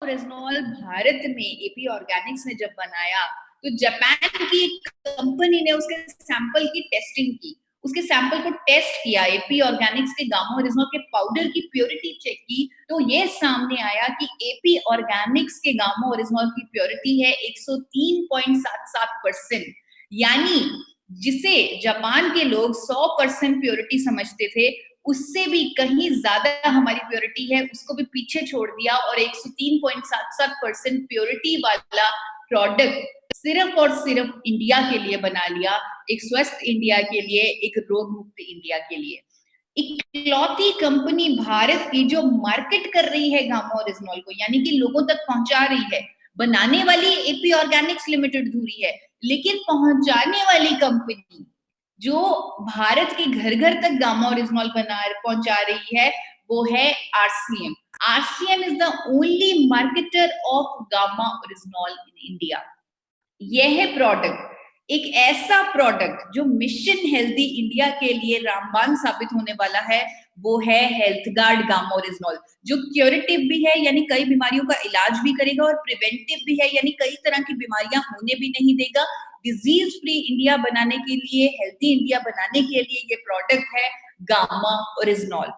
ओरिजिनॉल भारत में एपी ऑर्गेनिक्स ने जब बनाया, तो जापान की कंपनी ने उसके सैंपल की टेस्टिंग की, उसके सैंपल को टेस्ट किया, एपी ऑर्गेनिक्स के गामा ओरिजिनल के पाउडर की प्योरिटी चेक की, तो ये सामने आया कि एपी ऑर्गेनिक्स के गामा ओरिजिनल की प्योरिटी है 103.77%, यानी जिसे जापान के लोग 100% प्योरिटी समझते थे, उससे भी कहीं ज्यादा हमारी प्योरिटी है, उसको भी पीछे छोड़ दिया और 103.77% प्योरिटी वाला प्रोडक्ट सिर्फ और सिर्फ इंडिया के लिए बना लिया, एक स्वस्थ इंडिया के लिए, एक रोग मुक्त इंडिया के लिए। इकलौती कंपनी भारत की जो मार्केट कर रही है गामा ओरिजिनल को, यानी कि लोगों तक पहुंचा रही है, बनाने वाली एपी ऑर्गेनिक्स लिमिटेड धुरी है, लेकिन पहुंचाने वाली कंपनी जो भारत के घर घर तक गामा ओरिजिनल पहुंचा रही है, वो है RCM. RCM is the only marketer of gamma original in India. यह प्रोडक्ट एक ऐसा प्रोडक्ट जो मिशन हेल्दी इंडिया के लिए रामबाण साबित होने वाला है, वो है हेल्थ गार्ड गामा ओरिजिनल, जो क्यूरेटिव भी है, यानी कई बीमारियों का इलाज भी करेगा, और प्रिवेंटिव भी है, यानी कई तरह की बीमारियां होने भी नहीं देगा। डिजीज फ्री इंडिया बनाने के लिए, हेल्थी इंडिया बनाने के लिए ये प्रोडक्ट है गामा ओरिजिनल।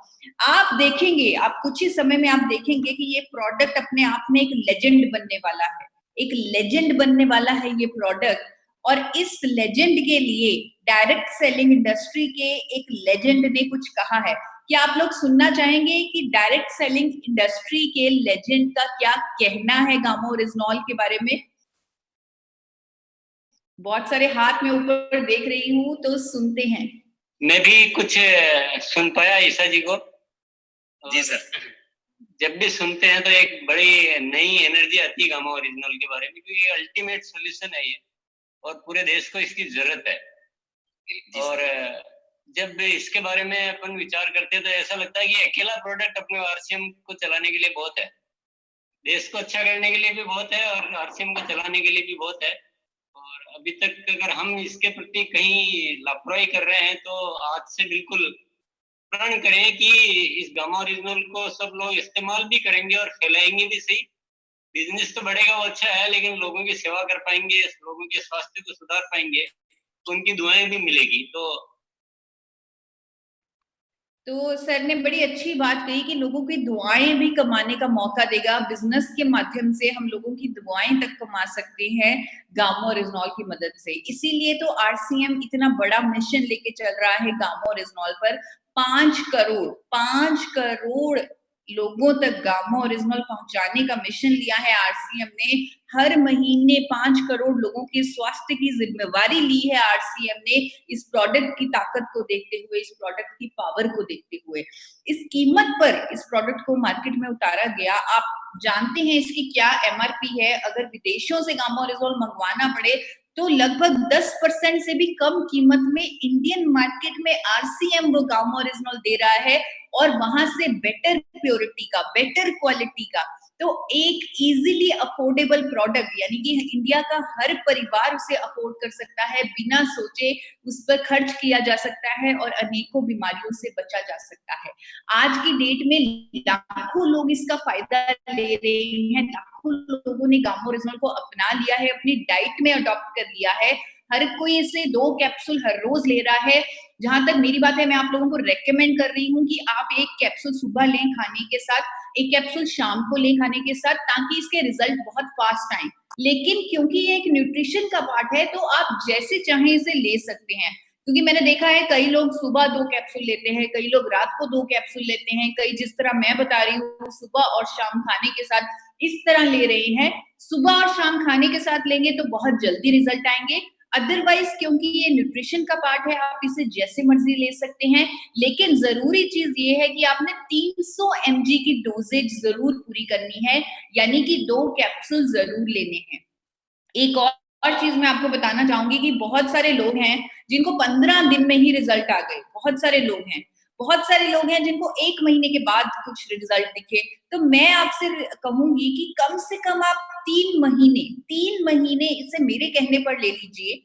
आप देखेंगे, आप कुछ ही समय में आप देखेंगे कि ये प्रोडक्ट अपने आप में एक लेजेंड बनने वाला है, एक लेजेंड बनने वाला है ये प्रोडक्ट। और इस लेजेंड के लिए डायरेक्ट सेलिंग इंडस्ट्री के एक लेजेंड ने कुछ कहा है। क्या आप लोग सुनना चाहेंगे कि डायरेक्ट सेलिंग इंडस्ट्री के लेजेंड का क्या कहना है गामा ओरिजिनल के बारे में? बहुत सारे हाथ में ऊपर देख रही हूँ, तो सुनते हैं। मैं भी कुछ सुन पाया ईसा जी को। जी सर। जब भी सुनते हैं तो एक बड़ी नई एनर्जी आती है गामा ओरिजिनल के बारे में, क्योंकि ये अल्टीमेट सॉल्यूशन है ये, और पूरे देश को इसकी जरूरत है। और जब इसके बारे में अपन विचार करते हैं तो ऐसा लगता है कि अकेला प्रोडक्ट अपने आरसीएम को चलाने के लिए बहुत है, देश को अच्छा करने के लिए भी बहुत है, और आरसीएम को चलाने के लिए भी बहुत है। और अभी तक अगर हम इसके प्रति कहीं लापरवाही कर रहे हैं तो आज से बिल्कुल प्रण करें कि इस गामा ओरिजिनल को सब लोग इस्तेमाल भी करेंगे और फैलाएंगे भी सही। बिजनेस तो बढ़ेगा, वो अच्छा है, लेकिन लोगों की सेवा कर पाएंगे, लोगों के स्वास्थ्य को सुधार पाएंगे, तो उनकी दुआएं भी मिलेगी। तो सर ने बड़ी अच्छी बात कही कि लोगों की दुआएं भी कमाने का मौका देगा, बिजनेस के माध्यम से हम लोगों की दुआएं तक कमा सकते हैं गामा ओरिजिनल की मदद से। इसीलिए तो आरसीएम इतना बड़ा मिशन लेके चल रहा है गामा ओरिजिनल पर। 5 करोड़ लोगों तक गामा ओरिजिनल पहुंचाने का मिशन लिया है आरसीएम ने। हर महीने 5 करोड़ लोगों के स्वास्थ्य की जिम्मेवारी ली है आरसीएम ने, इस प्रोडक्ट की ताकत को देखते हुए, इस प्रोडक्ट की पावर को देखते हुए। इस कीमत पर इस प्रोडक्ट को मार्केट में उतारा गया। आप जानते हैं इसकी क्या एमआरपी है? अगर विदेशों से गामा ओरिजिनल मंगवाना पड़े तो लगभग 10% से भी कम कीमत में इंडियन मार्केट में आरसीएम वो गामा ओरिजिनल दे रहा है, और वहां से बेटर प्योरिटी का, बेटर क्वालिटी का, तो एक इजीली अफोर्डेबल प्रोडक्ट, यानी कि इंडिया का हर परिवार उसे अफोर्ड कर सकता है, बिना सोचे उस पर खर्च किया जा सकता है और अनेकों बीमारियों से बचा जा सकता है। आज की डेट में लाखों लोग इसका फायदा ले रहे हैं, लाखों लोगों ने गामा ओरिजिनल को अपना लिया है, अपनी डाइट में अडॉप्ट कर लिया है। हर कोई इसे 2 कैप्सूल हर रोज ले रहा है। जहां तक मेरी बात है, मैं आप लोगों को रेकमेंड कर रही हूँ कि आप 1 कैप्सूल सुबह लें खाने के साथ, 1 कैप्सूल शाम को लें खाने के साथ, ताकि इसके रिजल्ट बहुत फास्ट आए। लेकिन क्योंकि ये एक न्यूट्रिशन का पार्ट है, तो आप जैसे चाहें इसे ले सकते हैं। क्योंकि मैंने देखा है कई लोग सुबह 2 कैप्सूल लेते हैं, कई लोग रात को 2 कैप्सूल लेते हैं, कई जिस तरह मैं बता रही हूँ सुबह और शाम खाने के साथ इस तरह ले रहे हैं। सुबह और शाम खाने के साथ लेंगे तो बहुत जल्दी रिजल्ट आएंगे। अदरवाइज क्योंकि ये न्यूट्रिशन का पार्ट है, आप इसे जैसे मर्जी ले सकते हैं। लेकिन जरूरी चीज ये है कि आपने 300 mg की डोजेज जरूर पूरी करनी है, यानी कि 2 कैप्सूल जरूर लेने हैं। एक और चीज मैं आपको बताना चाहूंगी कि बहुत सारे लोग हैं जिनको 15 दिन में ही रिजल्ट आ गए, बहुत सारे लोग हैं जिनको 1 महीने के बाद कुछ रिजल्ट दिखे। तो मैं आपसे कहूंगी कि कम से कम आप 3 महीने इसे मेरे कहने पर ले लीजिए।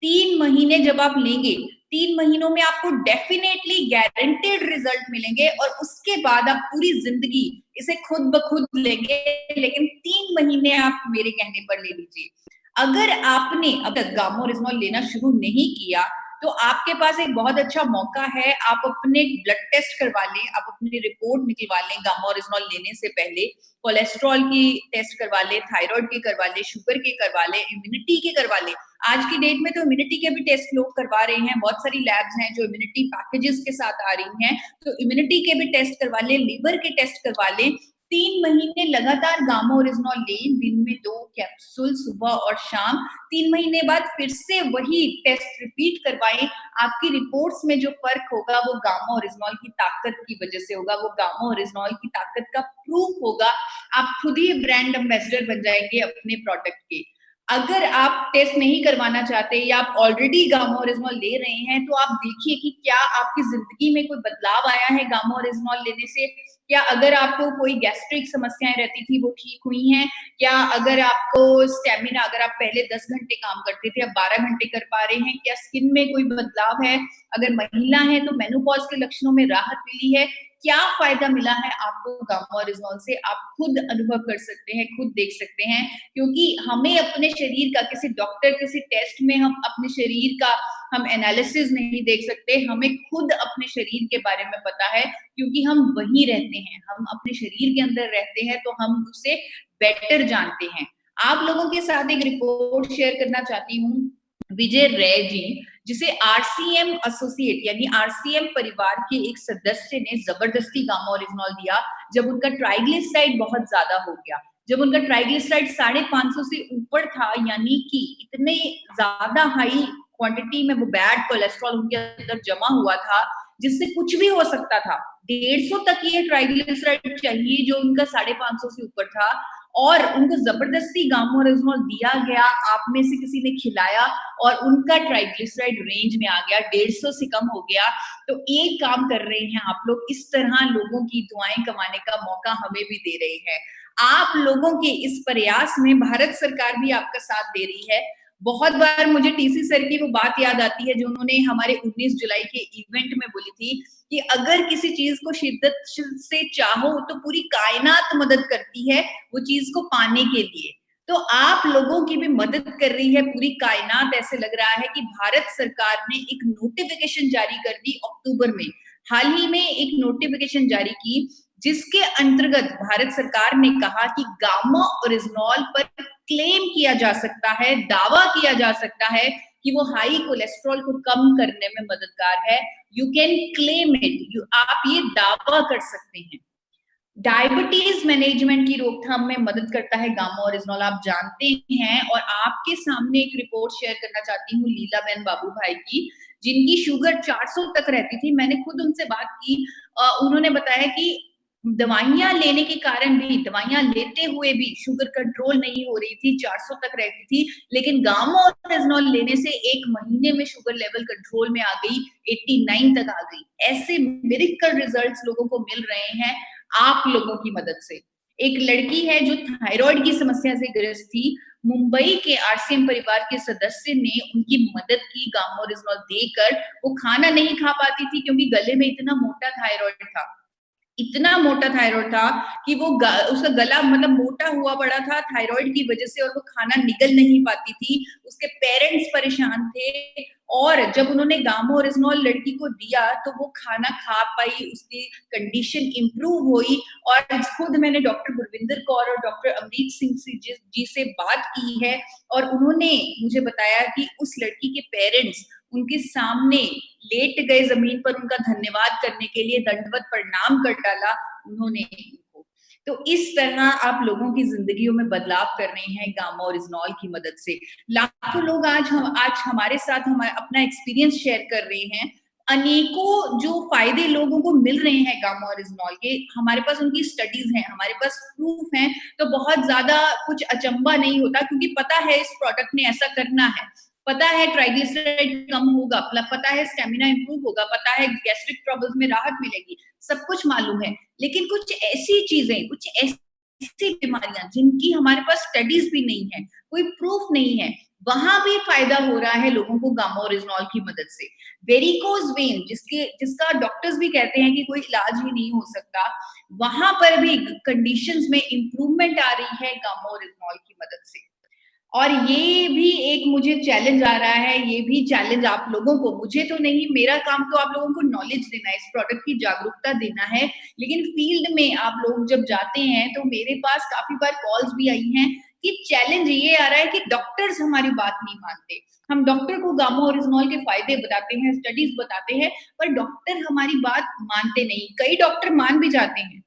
3 महीने जब आप लेंगे, 3 महीनों में आपको डेफिनेटली गारंटेड रिजल्ट मिलेंगे, और उसके बाद आप पूरी जिंदगी इसे खुद ब खुद लेंगे। लेकिन 3 महीने आप मेरे कहने पर ले लीजिए। अगर आपने अब तक गामा ओरिजिनल लेना शुरू नहीं किया, तो आपके पास एक बहुत अच्छा मौका है, आप अपने ब्लड टेस्ट करवा लें, आप अपनी रिपोर्ट निकलवा लें गामा ओरिजिनॉल लेने से पहले, कोलेस्ट्रॉल की टेस्ट करवा लें, थायराइड की करवा लें, शुगर की करवा लें, इम्यूनिटी की करवा लें। आज की डेट में तो इम्यूनिटी के भी टेस्ट लोग करवा रहे हैं, बहुत सारी लैब्स हैं जो इम्यूनिटी पैकेजेस के साथ आ रही हैं, तो इम्यूनिटी के भी टेस्ट करवा लें, लीवर के टेस्ट करवा लें। 3 महीने लगातार गामा ओरिजिनॉल लें, दिन में 2 कैप्सूल सुबह और शाम। 3 महीने बाद फिर से वही टेस्ट रिपीट करवाएं। आपकी रिपोर्ट्स में जो फर्क होगा वो गामा ओरिजिनॉल की ताकत की वजह से होगा, वो गामा ओरिजिनॉल की ताकत का प्रूफ होगा। आप खुद ही ब्रांड एम्बेसडर बन जाएंगे अपने प्रोडक्ट के। अगर आप टेस्ट नहीं करवाना चाहते या आप ऑलरेडी गामा ओरिजिनॉल ले रहे हैं, तो आप देखिए कि क्या आपकी जिंदगी में कोई बदलाव आया है गामा ओरिजिनॉल लेने से। क्या अगर आपको कोई गैस्ट्रिक समस्याएं रहती थी वो ठीक हुई हैं? क्या अगर आपको स्टेमिना, अगर आप पहले 10 घंटे काम करते थे अब 12 घंटे कर पा रहे हैं? क्या स्किन में कोई बदलाव है? अगर महिला है तो मेनोपॉज के लक्षणों में राहत मिली है? क्या फायदा मिला है आपको गामा ओरिजिनॉल से? आप खुद अनुभव कर सकते हैं, खुद देख सकते हैं, क्योंकि हमें अपने शरीर का किसी डॉक्टर, किसी टेस्ट में हम अपने शरीर का हम एनालिसिस नहीं देख सकते। हमें खुद अपने शरीर के बारे में पता है, क्योंकि हम वहीं रहते हैं, हम अपने शरीर के अंदर रहते हैं, तो हम उसे बेटर जानते हैं। आप लोगों के साथ एक रिपोर्ट शेयर करना चाहती हूँ। विजय रे जी, जिसे आरसीएम एसोसिएट यानी आरसीएम परिवार के एक सदस्य ने जबरदस्ती गामा ओरिजिनॉल दिया, जब उनका ट्राइग्लिसराइड बहुत ज्यादा हो गया, जब उनका ट्राइग्लिसराइड 550 से ऊपर था, यानी कि इतने ज्यादा हाई क्वांटिटी में वो बैड कोलेस्ट्रॉल उनके अंदर जमा हुआ था, जिससे कुछ भी हो सकता था। 150 तक ये ट्राइग्लिसराइड चाहिए जो उनका 550 से ऊपर था, और उनको जबरदस्ती गामा ओरिजिनॉल दिया गया, आप में से किसी ने खिलाया और उनका ट्राइग्लिसराइड रेंज में आ गया, 150 से कम हो गया। तो एक काम कर रहे हैं आप लोग, इस तरह लोगों की दुआएं कमाने का मौका हमें भी दे रहे हैं। आप लोगों के इस प्रयास में भारत सरकार भी आपका साथ दे रही है। बहुत बार मुझे टीसी सर की वो बात याद आती है जो उन्होंने हमारे 19 जुलाई के इवेंट में बोली थी कि अगर किसी चीज को शिद्दत से चाहो तो पूरी कायनात मदद करती है वो चीज को पाने के लिए। तो आप लोगों की भी मदद कर रही है पूरी कायनात। ऐसे लग रहा है कि भारत सरकार ने एक नोटिफिकेशन जारी कर दी अक्टूबर में, हाल ही में एक नोटिफिकेशन जारी की, जिसके अंतर्गत भारत सरकार ने कहा कि गामा ओरिजिनॉल पर क्लेम किया जा सकता है, दावा किया जा सकता है कि वो हाई कोलेस्ट्रॉल को कम करने में मददगार है। यू कैन क्लेम इट, आप ये दावा कर सकते हैं। डायबिटीज मैनेजमेंट की रोकथाम में मदद करता है गामा ओरिजिनॉल, आप जानते हैं। और आपके सामने एक रिपोर्ट शेयर करना चाहती हूँ लीला बहन बाबू भाई की, जिनकी शुगर 400 तक रहती थी। मैंने खुद उनसे बात की, उन्होंने बताया कि दवाइयां लेने के कारण भी, दवाइयां लेते हुए भी शुगर कंट्रोल नहीं हो रही थी, 400 तक रहती थी, लेकिन गामा ओरिजिनॉल लेने से 1 महीने में शुगर लेवल कंट्रोल में आ गई, 89 तक आ गई। ऐसे मिरेकल रिजल्ट्स लोगों को मिल रहे हैं आप लोगों की मदद से। एक लड़की है जो थायराइड की समस्या से ग्रस्त थी, मुंबई के आरसीएम परिवार के सदस्य ने उनकी मदद की गामा ओरिजिनॉल देकर। वो खाना नहीं खा पाती थी क्योंकि गले में इतना मोटा थायराइड था, इतना मोटा थायराइड था कि वो उसका गला मतलब मोटा हुआ पड़ा था थायराइड की वजह से, और वो खाना निगल नहीं पाती थी। उसके पेरेंट्स परेशान थे, और जब उन्होंने गामा ओरिजिनॉल लड़की को दिया तो वो खाना खा पाई, उसकी कंडीशन इंप्रूव हुई। और खुद मैंने डॉक्टर गुरविंदर कौर और डॉक्टर अमरीक सिंह जी से बात की है, और उन्होंने मुझे बताया कि उस लड़की के पेरेंट्स उनके सामने लेट गए जमीन पर, उनका धन्यवाद करने के लिए दंडवत प्रणाम कर डाला उन्होंने उनको। तो इस तरह आप लोगों की जिंदगियों में बदलाव कर रहे हैं गामा ओरिजिनॉल की मदद से। लाखों लोग आज हमारे साथ अपना एक्सपीरियंस शेयर कर रहे हैं। अनेकों जो फायदे लोगों को मिल रहे हैं गामा ओरिजिनॉल के, हमारे पास उनकी स्टडीज हैं, हमारे पास प्रूफ हैं, तो बहुत ज्यादा कुछ अचंबा नहीं होता, क्योंकि पता है इस प्रोडक्ट ने ऐसा करना है, पता है ट्राइग्लिसराइड कम होगा, पता है स्टेमिना इंप्रूव होगा, पता है गैस्ट्रिक ट्रबल्स में राहत मिलेगी, सब कुछ मालूम है। लेकिन कुछ ऐसी चीजें, कुछ ऐसी बीमारियां जिनकी हमारे पास स्टडीज भी नहीं है, कोई प्रूफ नहीं है, वहां भी फायदा हो रहा है लोगों को गामा ओरिजिनॉल की मदद से। वेरिकोज वेन, जिसका डॉक्टर्स भी कहते हैं कि कोई इलाज ही नहीं हो सकता, वहां पर भी कंडीशंस में इंप्रूवमेंट आ रही है गामा ओरिजिनॉल की मदद से। और ये भी एक मुझे चैलेंज आ रहा है, ये भी चैलेंज आप लोगों को, मुझे तो नहीं, मेरा काम तो आप लोगों को नॉलेज देना है, इस प्रोडक्ट की जागरूकता देना है। लेकिन फील्ड में आप लोग जब जाते हैं तो मेरे पास काफी बार कॉल्स भी आई हैं कि चैलेंज ये आ रहा है कि डॉक्टर्स हमारी बात नहीं मानते। हम डॉक्टर को गामा ओरिजिनॉल के फायदे बताते हैं, स्टडीज बताते हैं, पर डॉक्टर हमारी बात मानते नहीं। कई डॉक्टर मान भी जाते हैं,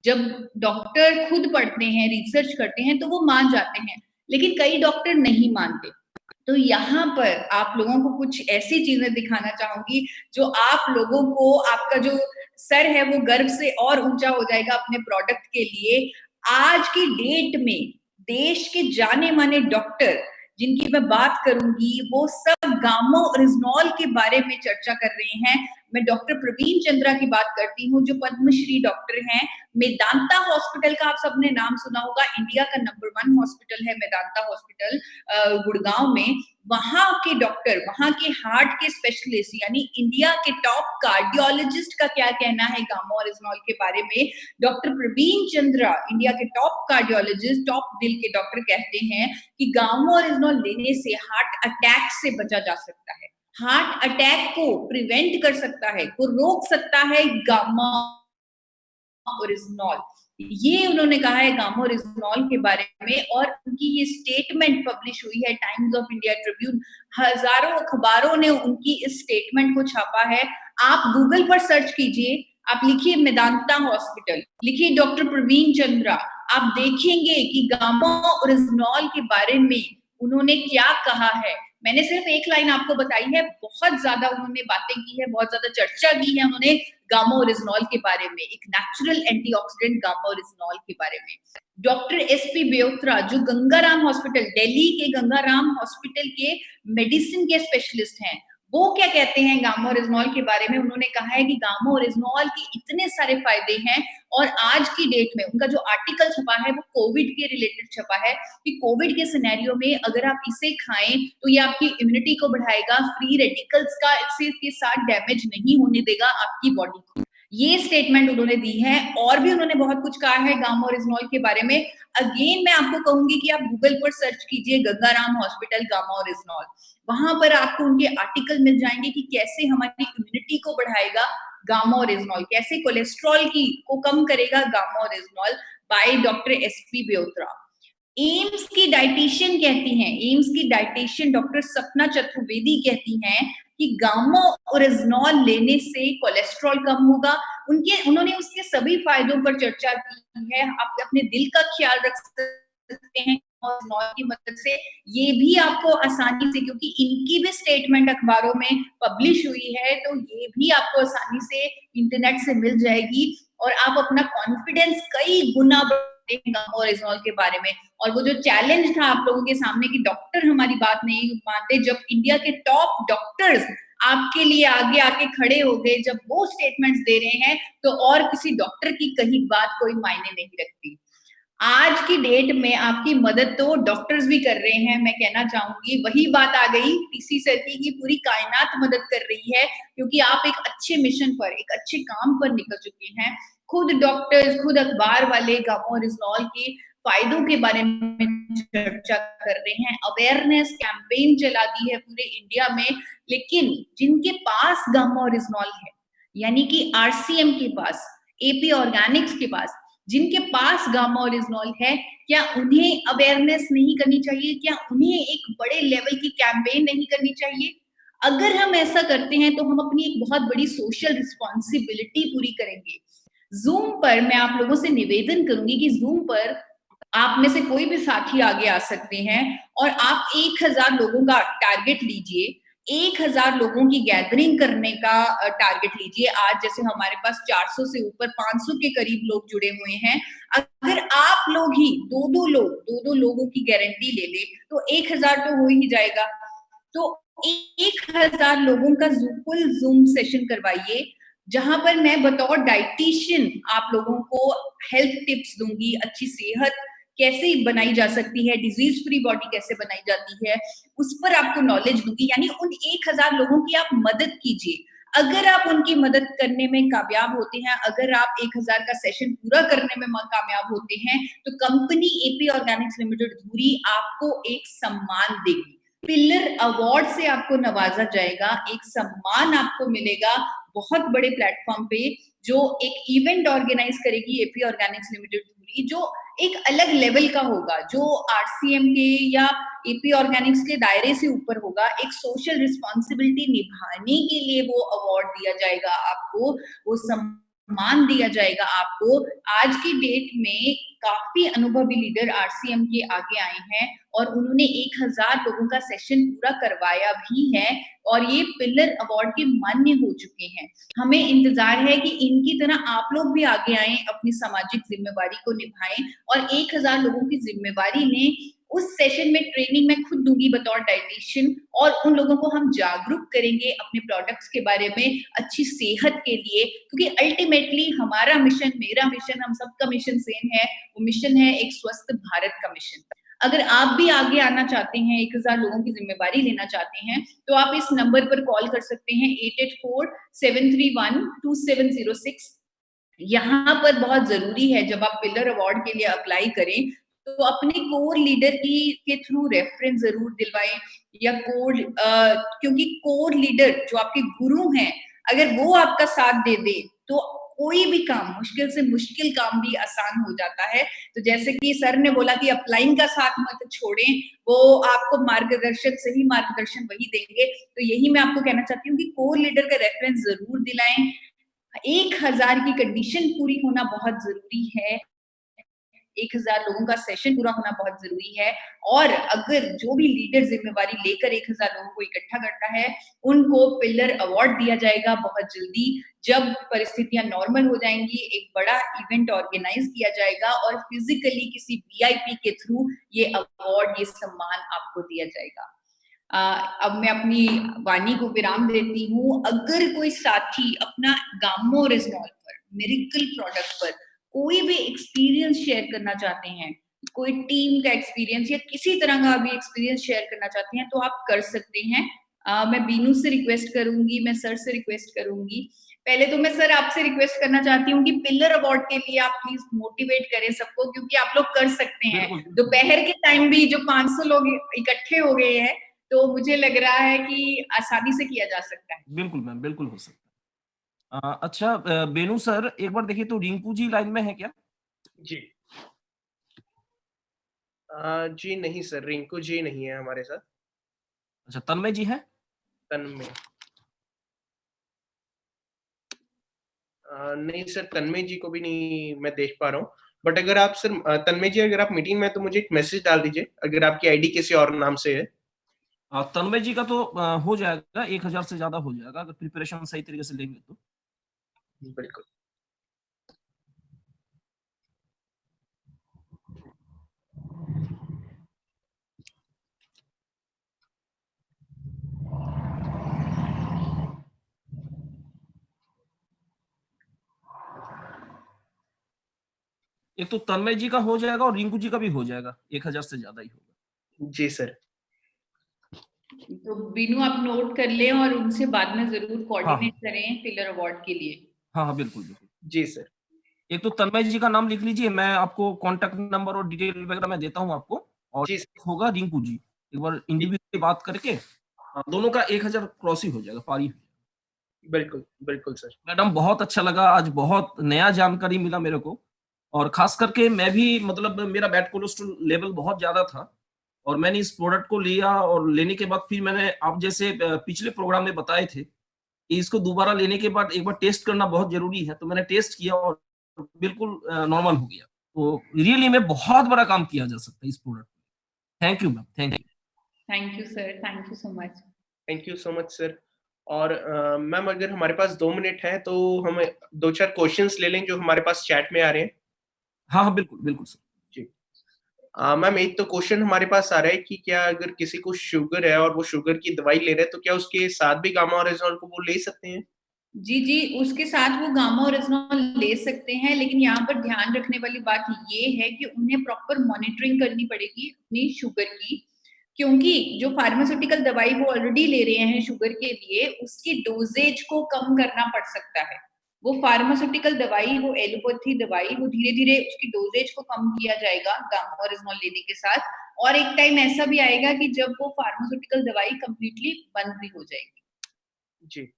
जब डॉक्टर खुद पढ़ते हैं, रिसर्च करते हैं तो वो मान जाते हैं, लेकिन कई डॉक्टर नहीं मानते। तो यहाँ पर आप लोगों को कुछ ऐसी चीजें दिखाना चाहूंगी जो आप लोगों को, आपका जो सर है वो गर्व से और ऊंचा हो जाएगा अपने प्रोडक्ट के लिए। आज की डेट में देश के जाने माने डॉक्टर जिनकी मैं बात करूंगी वो सब गामा ओरिजिनॉल के बारे में चर्चा कर रहे हैं। मैं डॉक्टर प्रवीण चंद्रा की बात करती हूँ जो पद्मश्री डॉक्टर हैं। मेदांता हॉस्पिटल का आप सबने नाम सुना होगा, इंडिया का नंबर 1 हॉस्पिटल है मेदांता हॉस्पिटल गुड़गांव में। वहां के डॉक्टर, वहां के हार्ट के स्पेशलिस्ट यानी इंडिया के टॉप कार्डियोलॉजिस्ट का क्या कहना है गामा ओरिजिनॉल के बारे में। डॉक्टर प्रवीण चंद्रा, इंडिया के टॉप कार्डियोलॉजिस्ट, टॉप दिल के डॉक्टर कहते हैं कि गामा ओरिजिनॉल लेने से हार्ट अटैक से बचा जा सकता है, हार्ट अटैक को प्रिवेंट कर सकता है, को रोक सकता है गामा ओरिजिनॉल। ये उन्होंने कहा है गामा ओरिजिनॉल के बारे में, और उनकी ये स्टेटमेंट पब्लिश हुई है टाइम्स ऑफ इंडिया ट्रिब्यून। हजारों अखबारों ने उनकी इस स्टेटमेंट को छापा है। आप गूगल पर सर्च कीजिए, आप लिखिए मेदांता हॉस्पिटल, लिखिए डॉक्टर प्रवीण चंद्रा, आप देखेंगे कि गामा ओरिजिनॉल के बारे में उन्होंने क्या कहा है। मैंने सिर्फ एक लाइन आपको बताई है, बहुत ज्यादा उन्होंने बातें की है, बहुत ज्यादा चर्चा की है उन्होंने गामा ओरिजिनॉल के बारे में, एक नेचुरल एंटीऑक्सीडेंट गामा ओरिजिनॉल के बारे में। डॉक्टर एसपी बेओत्रा जो गंगाराम हॉस्पिटल, दिल्ली के गंगाराम हॉस्पिटल के मेडिसिन के स्पेशलिस्ट हैं, वो क्या कहते हैं गामा ओरिजिनॉल के बारे में। उन्होंने कहा है कि गामा ओरिजिनॉल के इतने सारे फायदे हैं, और आज की डेट में उनका जो आर्टिकल छपा है वो कोविड के रिलेटेड छपा है कि कोविड के सिनेरियो में अगर आप इसे खाएं तो ये आपकी इम्यूनिटी को बढ़ाएगा, फ्री रेडिकल्स का इससे के साथ डैमेज नहीं होने देगा आपकी बॉडी को। ये स्टेटमेंट उन्होंने दी है, और भी उन्होंने बहुत कुछ कहा है गामा ओरिजिनॉल के बारे में। अगेन मैं आपको कहूंगी कि आप गूगल पर सर्च कीजिए गंगाराम हॉस्पिटल गामा ओरिजिनॉल, वहां पर आपको उनके आर्टिकल मिल जाएंगे कि कैसे हमारी इम्यूनिटी को बढ़ाएगा गामा ओरिजिनॉल, कैसे कोलेस्ट्रॉल की को कम करेगा gamma oryzanol, by doctor SP Beotra. AIIMS की डाइटिशियन कहती हैं, एम्स की डाइटिशियन डॉक्टर सपना चतुर्वेदी कहती हैं कि गामा ओरिजिनॉल लेने से कोलेस्ट्रॉल कम होगा। उन्होंने उसके सभी फायदों पर चर्चा की है। आप अपने दिल का ख्याल रख सकते हैं ओरिजिनॉल की मदद से, ये भी आपको आसानी से, क्योंकि इनकी भी स्टेटमेंट अखबारों में पब्लिश हुई है, तो ये भी आपको आसानी से इंटरनेट से मिल जाएगी, और आप अपना कॉन्फिडेंस कई गुना गामा ओरिजिनॉल के बारे में। और वो जो चैलेंज था आप लोगों के सामने कि डॉक्टर हमारी बात नहीं मानते, जब इंडिया के टॉप डॉक्टर्स आपके लिए आगे आके खड़े हो गए, जब वो स्टेटमेंट्स दे रहे हैं, तो और किसी डॉक्टर की कही बात कोई मायने नहीं रखती। आज की डेट में आपकी मदद तो डॉक्टर्स भी कर रहे हैं। मैं कहना चाहूंगी वही बात आ गई टीसी सर की पूरी कायनात मदद कर रही है, क्योंकि आप एक अच्छे मिशन पर, एक अच्छे काम पर निकल चुके हैं। खुद डॉक्टर्स, खुद अखबार वाले गामा ओरिजिनॉल के फायदों के बारे में चर्चा कर रहे हैं, अवेयरनेस कैंपेन चला दी है पूरे इंडिया में। लेकिन जिनके पास गामा ओरिजिनॉल है, यानी कि आरसीएम के पास, एपी ऑर्गेनिक्स के पास, जिनके पास गामा ओरिजिनॉल है, क्या उन्हें अवेयरनेस नहीं करनी चाहिए? क्या उन्हें एक बड़े लेवल की कैंपेन नहीं करनी चाहिए? अगर हम ऐसा करते हैं तो हम अपनी एक बहुत बड़ी सोशल रिस्पॉन्सिबिलिटी पूरी करेंगे। जूम पर मैं आप लोगों से निवेदन करूंगी कि जूम पर आप में से कोई भी साथी आगे आ सकते हैं, और आप 1000 लोगों का टारगेट लीजिए, 1000 लोगों की गैदरिंग करने का टारगेट लीजिए। आज जैसे हमारे पास 400 से ऊपर 500 के करीब लोग जुड़े हुए हैं, अगर आप लोग ही दो लोगों की गारंटी ले ले तो 1000 तो हो ही जाएगा। तो 1000 लोगों का फुल जूम सेशन करवाइए, जहां पर मैं बतौर डाइटिशियन आप लोगों को हेल्थ टिप्स दूंगी, अच्छी सेहत कैसे बनाई जा सकती है, डिजीज फ्री बॉडी कैसे बनाई जाती है, उस पर आपको नॉलेज दूंगी। यानी उन 1000 लोगों की आप मदद कीजिए। अगर आप उनकी मदद करने में कामयाब होते हैं, अगर आप 1000 का सेशन पूरा करने में कामयाब होते हैं, तो कंपनी एपी ऑर्गेनिक्स लिमिटेड धुरी आपको एक सम्मान देगी। पिलर अवार्ड से आपको नवाजा जाएगा, एक सम्मान आपको मिलेगा बहुत बड़े प्लेटफॉर्म पे, जो एक इवेंट ऑर्गेनाइज करेगी एपी ऑर्गेनिक्स लिमिटेड धुरी, जो एक अलग लेवल का होगा, जो आरसीएम के या एपी ऑर्गेनिक्स के दायरे से ऊपर होगा। एक सोशल रिस्पॉन्सिबिलिटी निभाने के लिए वो अवार्ड दिया जाएगा आपको, वो सम्मान दिया जाएगा आपको। आज की डेट में काफी अनुभवी लीडर आरसीएम के आगे आए हैं और उन्होंने 1000 लोगों का सेशन पूरा करवाया भी है और ये पिलर अवार्ड के मान्य हो चुके हैं। हमें इंतजार है कि इनकी तरह आप लोग भी आगे आएं, अपनी सामाजिक जिम्मेवारी को निभाएं और 1000 लोगों की जिम्मेवारी लें। उस सेशन में ट्रेनिंग मैं खुद दूंगी बतौर डाइटिशियन और उन लोगों को हम जागरूक करेंगे अपने प्रोडक्ट्स के बारे में, अच्छी सेहत के लिए, क्योंकि अल्टीमेटली हमारा मिशन, मेरा मिशन, हम सबका मिशन सेम है। वो मिशन है एक स्वस्थ भारत का मिशन। अगर आप भी आगे आना चाहते हैं, 1000 लोगों की जिम्मेवारी लेना चाहते हैं, तो आप इस नंबर पर कॉल कर सकते हैं 8847312706। यहाँ पर बहुत जरूरी है जब आप पिलर अवार्ड के लिए अप्लाई करें तो अपने कोर लीडर की के थ्रू रेफरेंस जरूर दिलवाएं या क्योंकि कोर लीडर जो आपके गुरु हैं, अगर वो आपका साथ दे दे तो कोई भी काम, मुश्किल से मुश्किल काम भी आसान हो जाता है। तो जैसे कि सर ने बोला कि अपलाइन का साथ मत छोड़ें, वो आपको मार्गदर्शक, सही मार्गदर्शन वही देंगे। तो यही मैं आपको कहना चाहती हूँ कि कोर लीडर का रेफरेंस जरूर दिलाएं। 1000 की कंडीशन पूरी होना बहुत जरूरी है, 1000 लोगों का सेशन पूरा होना बहुत जरूरी है। और अगर जो भी लीडर जिम्मेवारी लेकर 1000 लोगों को इकट्ठा करता है, उनको पिलर अवार्ड दिया जाएगा बहुत जल्दी। जब परिस्थितियां नॉर्मल हो जाएंगी, एक बड़ा इवेंट ऑर्गेनाइज किया जाएगा और फिजिकली किसी वीआईपी के थ्रू ये अवार्ड, ये सम्मान आपको दिया जाएगा। अब मैं अपनी वाणी को विराम देती हूँ। अगर कोई साथी अपना गामो रेज़नॉल पर, मिरेकल प्रोडक्ट पर कोई भी एक्सपीरियंस शेयर करना चाहते हैं, कोई टीम का एक्सपीरियंस या किसी तरह का भी एक्सपीरियंस शेयर करना चाहते हैं, तो आप कर सकते हैं। मैं बीनू से रिक्वेस्ट करूंगी, मैं सर से रिक्वेस्ट करूंगी। पहले तो मैं सर आपसे रिक्वेस्ट करना चाहती हूँ कि पिलर अवार्ड के लिए आप प्लीज मोटिवेट करें सबको, क्योंकि आप लोग कर सकते हैं। दोपहर के टाइम भी जो 500 लोग इकट्ठे हो गए हैं, तो मुझे लग रहा है कि आसानी से किया जा सकता है। बिल्कुल मैम, बिल्कुल हो सकता है। अच्छा बेनू सर, एक बार देखिए तो रिंकू जी लाइन में है क्या? जी जी नहीं सर, रिंकू जी नहीं है हमारे साथ। अच्छा, तन्मय जी हैं? तन्मय नहीं सर, तन्मय जी को भी नहीं मैं देख पा रहा हूँ। बट अगर आप सर तन्मय जी, अगर आप मीटिंग में हैं तो मुझे एक मैसेज डाल दीजिए, अगर आपकी आईडी किसी और नाम से है। तन्मय जी का तो हो जाएगा, 1000 से ज्यादा हो जाएगा अगर प्रिपरेशन सही तरीके से लेंगे तो। बिल्कुल। एक तो तन्मय जी का हो जाएगा और रिंकू जी का भी हो जाएगा, 1000 से ज्यादा ही होगा। जी सर। तो बीनू आप नोट कर लें और उनसे बाद में जरूर कोऑर्डिनेट हाँ। करें पिलर अवार्ड के लिए। हाँ, बिल्कुल, बिल्कुल। जी सर। एक तो तन्मय जी का नाम लिख लीजिए, मैं आपको कॉन्टैक्ट नंबर और डिटेल वगैरह मैं देता हूँ आपको। और जी एक होगा रिंकू जी, एक बार इंडिविजुअली बात करके दोनों का 1000 क्रॉस ही हो जाएगा, पारी। बिल्कुल, बिल्कुल सर। मैडम बहुत अच्छा लगा, आज बहुत नया जानकारी मिला मेरे को। और खास करके मैं भी, मतलब मेरा बैड कोलेस्ट्रॉल लेवल बहुत ज्यादा था और मैंने इस प्रोडक्ट को लिया और लेने के बाद फिर मैंने, आप जैसे पिछले प्रोग्राम में बताए थे कि इसको दोबारा लेने के बाद एक बार टेस्ट करना बहुत जरूरी है, तो मैंने टेस्ट किया और बिल्कुल नॉर्मल हो गया। तो रियली में बहुत बड़ा काम किया जा सकता है इस प्रोडक्ट में। Thank you ma'am, thank you. Thank you sir, thank you so much. Thank you so much sir. और मैम अगर हमारे पास 2 मिनट है तो हम 2-4 क्वेश्चंस ले लें जो हमारे पास चैट में आ रहे हैं। हाँ हाँ, बिल्कुल बिल्कुल सर। जी। मैम एक तो क्वेश्चन हमारे पास आ रहा है कि क्या अगर किसी को शुगर है और वो शुगर की दवाई ले रहे हैं, तो क्या उसके साथ भी गामा ओरिजिनल को वो ले सकते हैं? जी जी, उसके साथ वो गामा ओरिजिनल ले सकते हैं, लेकिन यहाँ पर ध्यान रखने वाली बात ये है कि उन्हें प्रॉपर मॉनिटरिंग करनी पड़ेगी अपनी शुगर की, क्योंकि जो फार्मास्यूटिकल दवाई वो ऑलरेडी ले रहे हैं शुगर के लिए, उसकी डोजेज को कम करना पड़ सकता है। वो फार्मास्यूटिकल दवाई, वो एलोपैथी दवाई, वो धीरे-धीरे उसकी डोजेज को कम किया जाएगा गामा-ओरिजिनॉल लेने के साथ, और एक टाइम ऐसा भी आएगा कि जब वो फार्मास्यूटिकल दवाई कंप्लीटली बंद भी हो जाएगी। जी।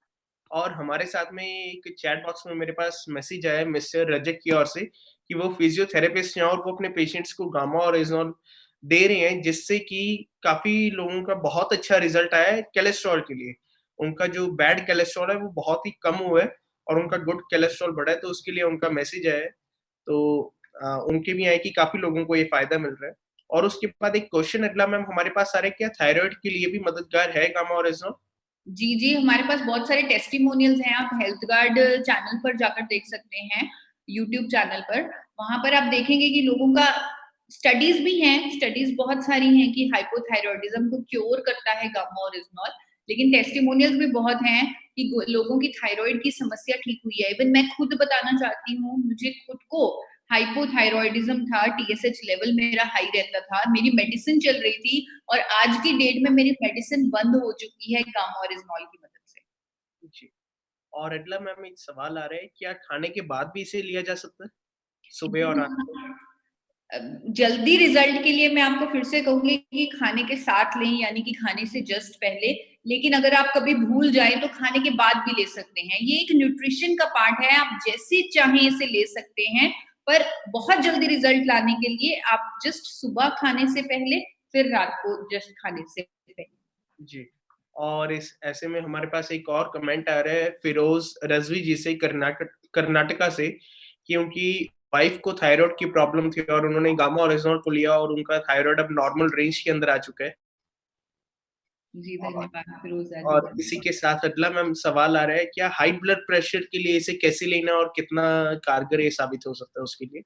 और हमारे साथ में एक चैट बॉक्स में मेरे पास मैसेज आया है मिस्टर रजक की ओर से कि वो फिजियोथेरेपिस्ट हैं और वो अपने पेशेंट्स को गामा ओरिजिनॉल दे रहे हैं, जिससे कि काफ़ी लोगों का बहुत अच्छा रिज़ल्ट आया है कोलेस्टेरॉल के लिए। उनका जो बैड कोलेस्टेरॉल है वो बहुत ही कम हुआ है और उनका गुड कोलेस्टेरॉल बढ़ा है, तो उसके लिए उनका मैसेज आया है। तो उनके भी आए कि काफ़ी लोगों को ये फ़ायदा मिल रहा है। और उसके बाद एक क्वेश्चन अगला मैम हमारे पास आ रहा है, क्या थायरॉइड के लिए भी मददगार है गामा ओरिजिनॉल? जी, जी, हमारे पास बहुत सारे टेस्टिमोनियल्स हैं, आप हेल्थ गार्ड चैनल पर जाकर देख सकते हैं, यूट्यूब चैनल पर। वहाँ पर आप देखेंगे कि लोगों का स्टडीज़ भी हैं, स्टडीज़ बहुत सारी हैं कि हाइपोथायरॉयडिज़्म को क्योर करता है गामा ओरिजिनॉल, लेकिन टेस्टिमोनियल्स भी बहुत हैं कि लोगों की थायरॉइड की समस्या ठीक हुई है। इवन मैं खुद बताना चाहती हूँ, मुझे खुद को हाइपोथायरॉयडिज़्म था, टीएसएच लेवल मेरा हाई रहता था, मेरी मेडिसिन चल रही थी और आज की डेट में मेरी मेडिसिन बंद हो चुकी है गामा ओरिजिनॉल की मदद से। जी। और अगला मैम एक सवाल आ रहा है, क्या खाने के बाद भी इसे लिया जा सकता है? सुबह और रात को? अ, जल्दी रिजल्ट के लिए मैं आपको फिर से कहूँगी कि खाने के साथ लें, यानी कि खाने से जस्ट पहले, लेकिन अगर आप कभी भूल जाएँ तो खाने के बाद भी ले सकते हैं। ये एक न्यूट्रिशन का पार्ट है, आप जैसे चाहें इसे ले सकते हैं, पर बहुत जल्दी रिजल्ट लाने के लिए आप जस्ट सुबह खाने से पहले, फिर रात को जस्ट खाने से पहले। जी। और इस ऐसे में हमारे पास एक और कमेंट आ रहा है फिरोज़ रज़वी जी से कर्नाटका से, कि उनकी वाइफ़ को थायरॉइड की प्रॉब्लम थी और उन्होंने गामा ओरिजिनॉल को लिया और उनका थायरॉइड अब नॉर्मल रेंज के अंदर आ चुका है। जी, और धन्यवाद फिरोज़ा जी। और इसी के साथ अगला मैम सवाल आ रहा है, क्या हाई ब्लड प्रेशर के लिए इसे कैसे लेना और कितना कारगर ये साबित हो सकता है उसके लिए?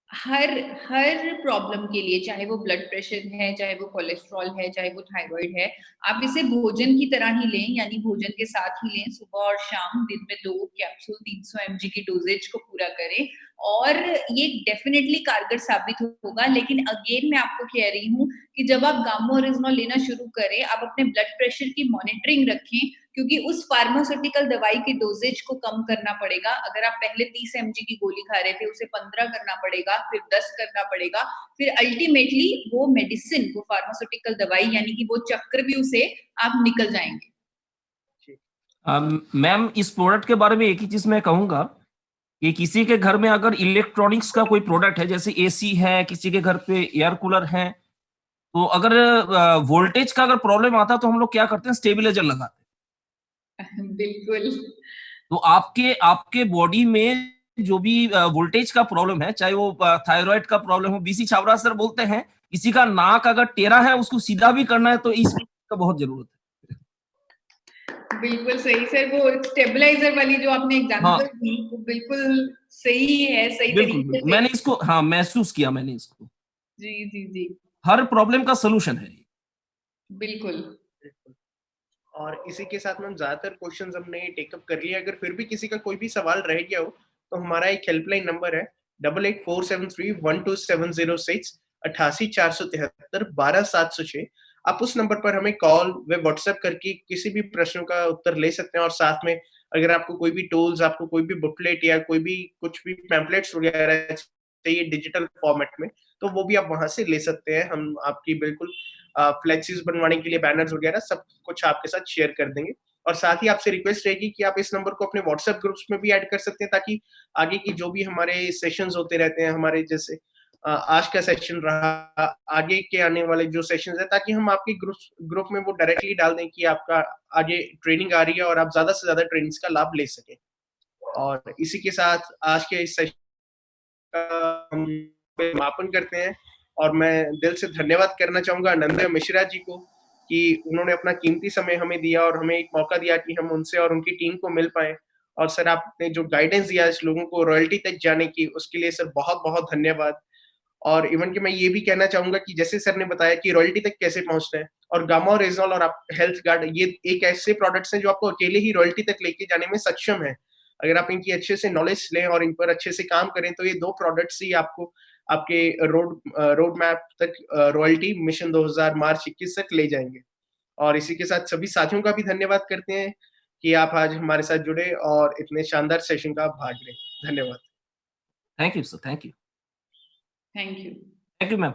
हर हर प्रॉब्लम के लिए, चाहे वो ब्लड प्रेशर है, चाहे वो कोलेस्ट्रॉल है, चाहे वो थायराइड है, आप इसे भोजन की तरह ही लें, यानी भोजन के साथ ही लें, सुबह और शाम, दिन में 2 कैप्सूल 300 एमजी की डोज़ेज को पूरा करें और ये डेफ़िनिटली कारगर साबित होगा। लेकिन अगेन मैं आपको कह रही हूँ कि जब आप गामा ओरिजिनॉल लेना शुरू करें, आप अपने ब्लड प्रेशर की मॉनिटरिंग रखें, क्योंकि उस फार्मास्यूटिकल दवाई की डोजेज को कम करना पड़ेगा। अगर आप पहले 30 एमजी की गोली खा रहे थे, उसे 15 करना पड़ेगा, फिर 10 करना पड़ेगा, फिर अल्टीमेटली वो मेडिसिन, वो फार्मास्यूटिकल दवाई यानी कि वो चक्रव्यूह से आप निकल जाएँगे। जी। मैम इस प्रोडक्ट के बारे में एक ही चीज़ मैं कहूँगा कि किसी के घर में अगर इलेक्ट्रॉनिक्स का कोई प्रोडक्ट है, जैसे एसी है, किसी के घर पे एयर कूलर है, तो अगर वोल्टेज का अगर प्रॉब्लम आता है तो हम लोग क्या करते हैं, स्टेबिलाइज़र लगाते हैं। बिल्कुल। तो आपके आपके बॉडी में जो भी वोल्टेज का प्रॉब्लम है, चाहे वो थायरॉइड का प्रॉब्लम हो, बीसी छाबड़ा सर बोलते हैं, किसी का नाक अगर टेढ़ा है, उसको सीधा भी करना है, तो इस का बहुत ज़रूरत है। बिल्कुल सही सर, वो स्टेबलाइज़र वाली जो आपने हाँ, एग्ज़ाम्पल दी, वो बिल्कुल सही है, सही बिल्कुल, तरीके बिल्कुल। से। मैंने इसको हाँ, महसूस किया मैंने इसको। जी, जी, जी। हर प्रॉब्लम का सॉल्यूशन है ये। बिल्कुल। बिल्कुल। और इसी के साथ मैम ज़्यादातर क्वेश्चंस हमने टेकअप कर लिए। अगर फिर भी किसी का कोई भी सवाल रह गया हो, तो हमारा एक हेल्पलाइन नंबर है 8847312706 88 473 12706। आप उस नंबर पर हमें कॉल व व्हाट्सएप करके किसी भी प्रश्नों का उत्तर ले सकते हैं और साथ में अगर आपको कोई भी टूल्स, आपको कोई भी बुकलेट या कोई भी कुछ भी पैम्पलेट्स वगैरह चाहिए डिजिटल फॉर्मेट में, तो वो भी आप वहाँ से ले सकते हैं। हम आपकी बिल्कुल फ्लेक्सीज बनवाने के लिए बैनर्स वगैरह सब कुछ आपके साथ शेयर कर देंगे। और साथ ही आपसे रिक्वेस्ट रहेगी कि आप इस नंबर को अपने व्हाट्सएप ग्रुप्स में भी ऐड कर सकते हैं, ताकि आगे की जो भी हमारे सेशंस होते रहते हैं, हमारे जैसे आज का सेशन रहा, आगे के आने वाले जो सेशंस हैं, ताकि हम आपके ग्रुप में वो डायरेक्टली डाल दें कि आपका आगे ट्रेनिंग आ रही है और आप ज़्यादा से ज़्यादा ट्रेनिंग्स का लाभ ले सकें। और इसी के साथ आज के इस सेशन का हम समापन करते हैं और मैं दिल से धन्यवाद करना चाहूँगा आनंदया मिश्रा जी को कि उन्होंने अपना कीमती समय हमें दिया और हमें एक मौका दिया कि हम उनसे और उनकी टीम को मिल पाएँ। और सर आपने जो गाइडेंस दिया इस लोगों को रॉयल्टी तक जाने की, उसके लिए सर बहुत-बहुत धन्यवाद। और इवन कि मैं ये भी कहना चाहूँगा कि जैसे सर ने बताया कि रॉयल्टी तक कैसे पहुँचना है, और गामा और रेज़ोल और आप हेल्थ गार्ड, ये एक ऐसे प्रोडक्ट्स हैं जो आपको अकेले ही रॉयल्टी तक लेके जाने में सक्षम हैं। अगर आप इनकी अच्छे से नॉलेज लें और इन पर अच्छे से काम करें, तो ये 2 प्रोडक्ट्स ही आपको आपके रोड मैप तक रॉयल्टी मिशन 2000 मार्च 21 तक ले जाएंगे। और इसी के साथ सभी साथियों का भी धन्यवाद करते हैं कि आप आज हमारे साथ जुड़े और इतने शानदार सेशन का भाग लें। धन्यवाद। Thank you sir, thank you thank you. Ma'am.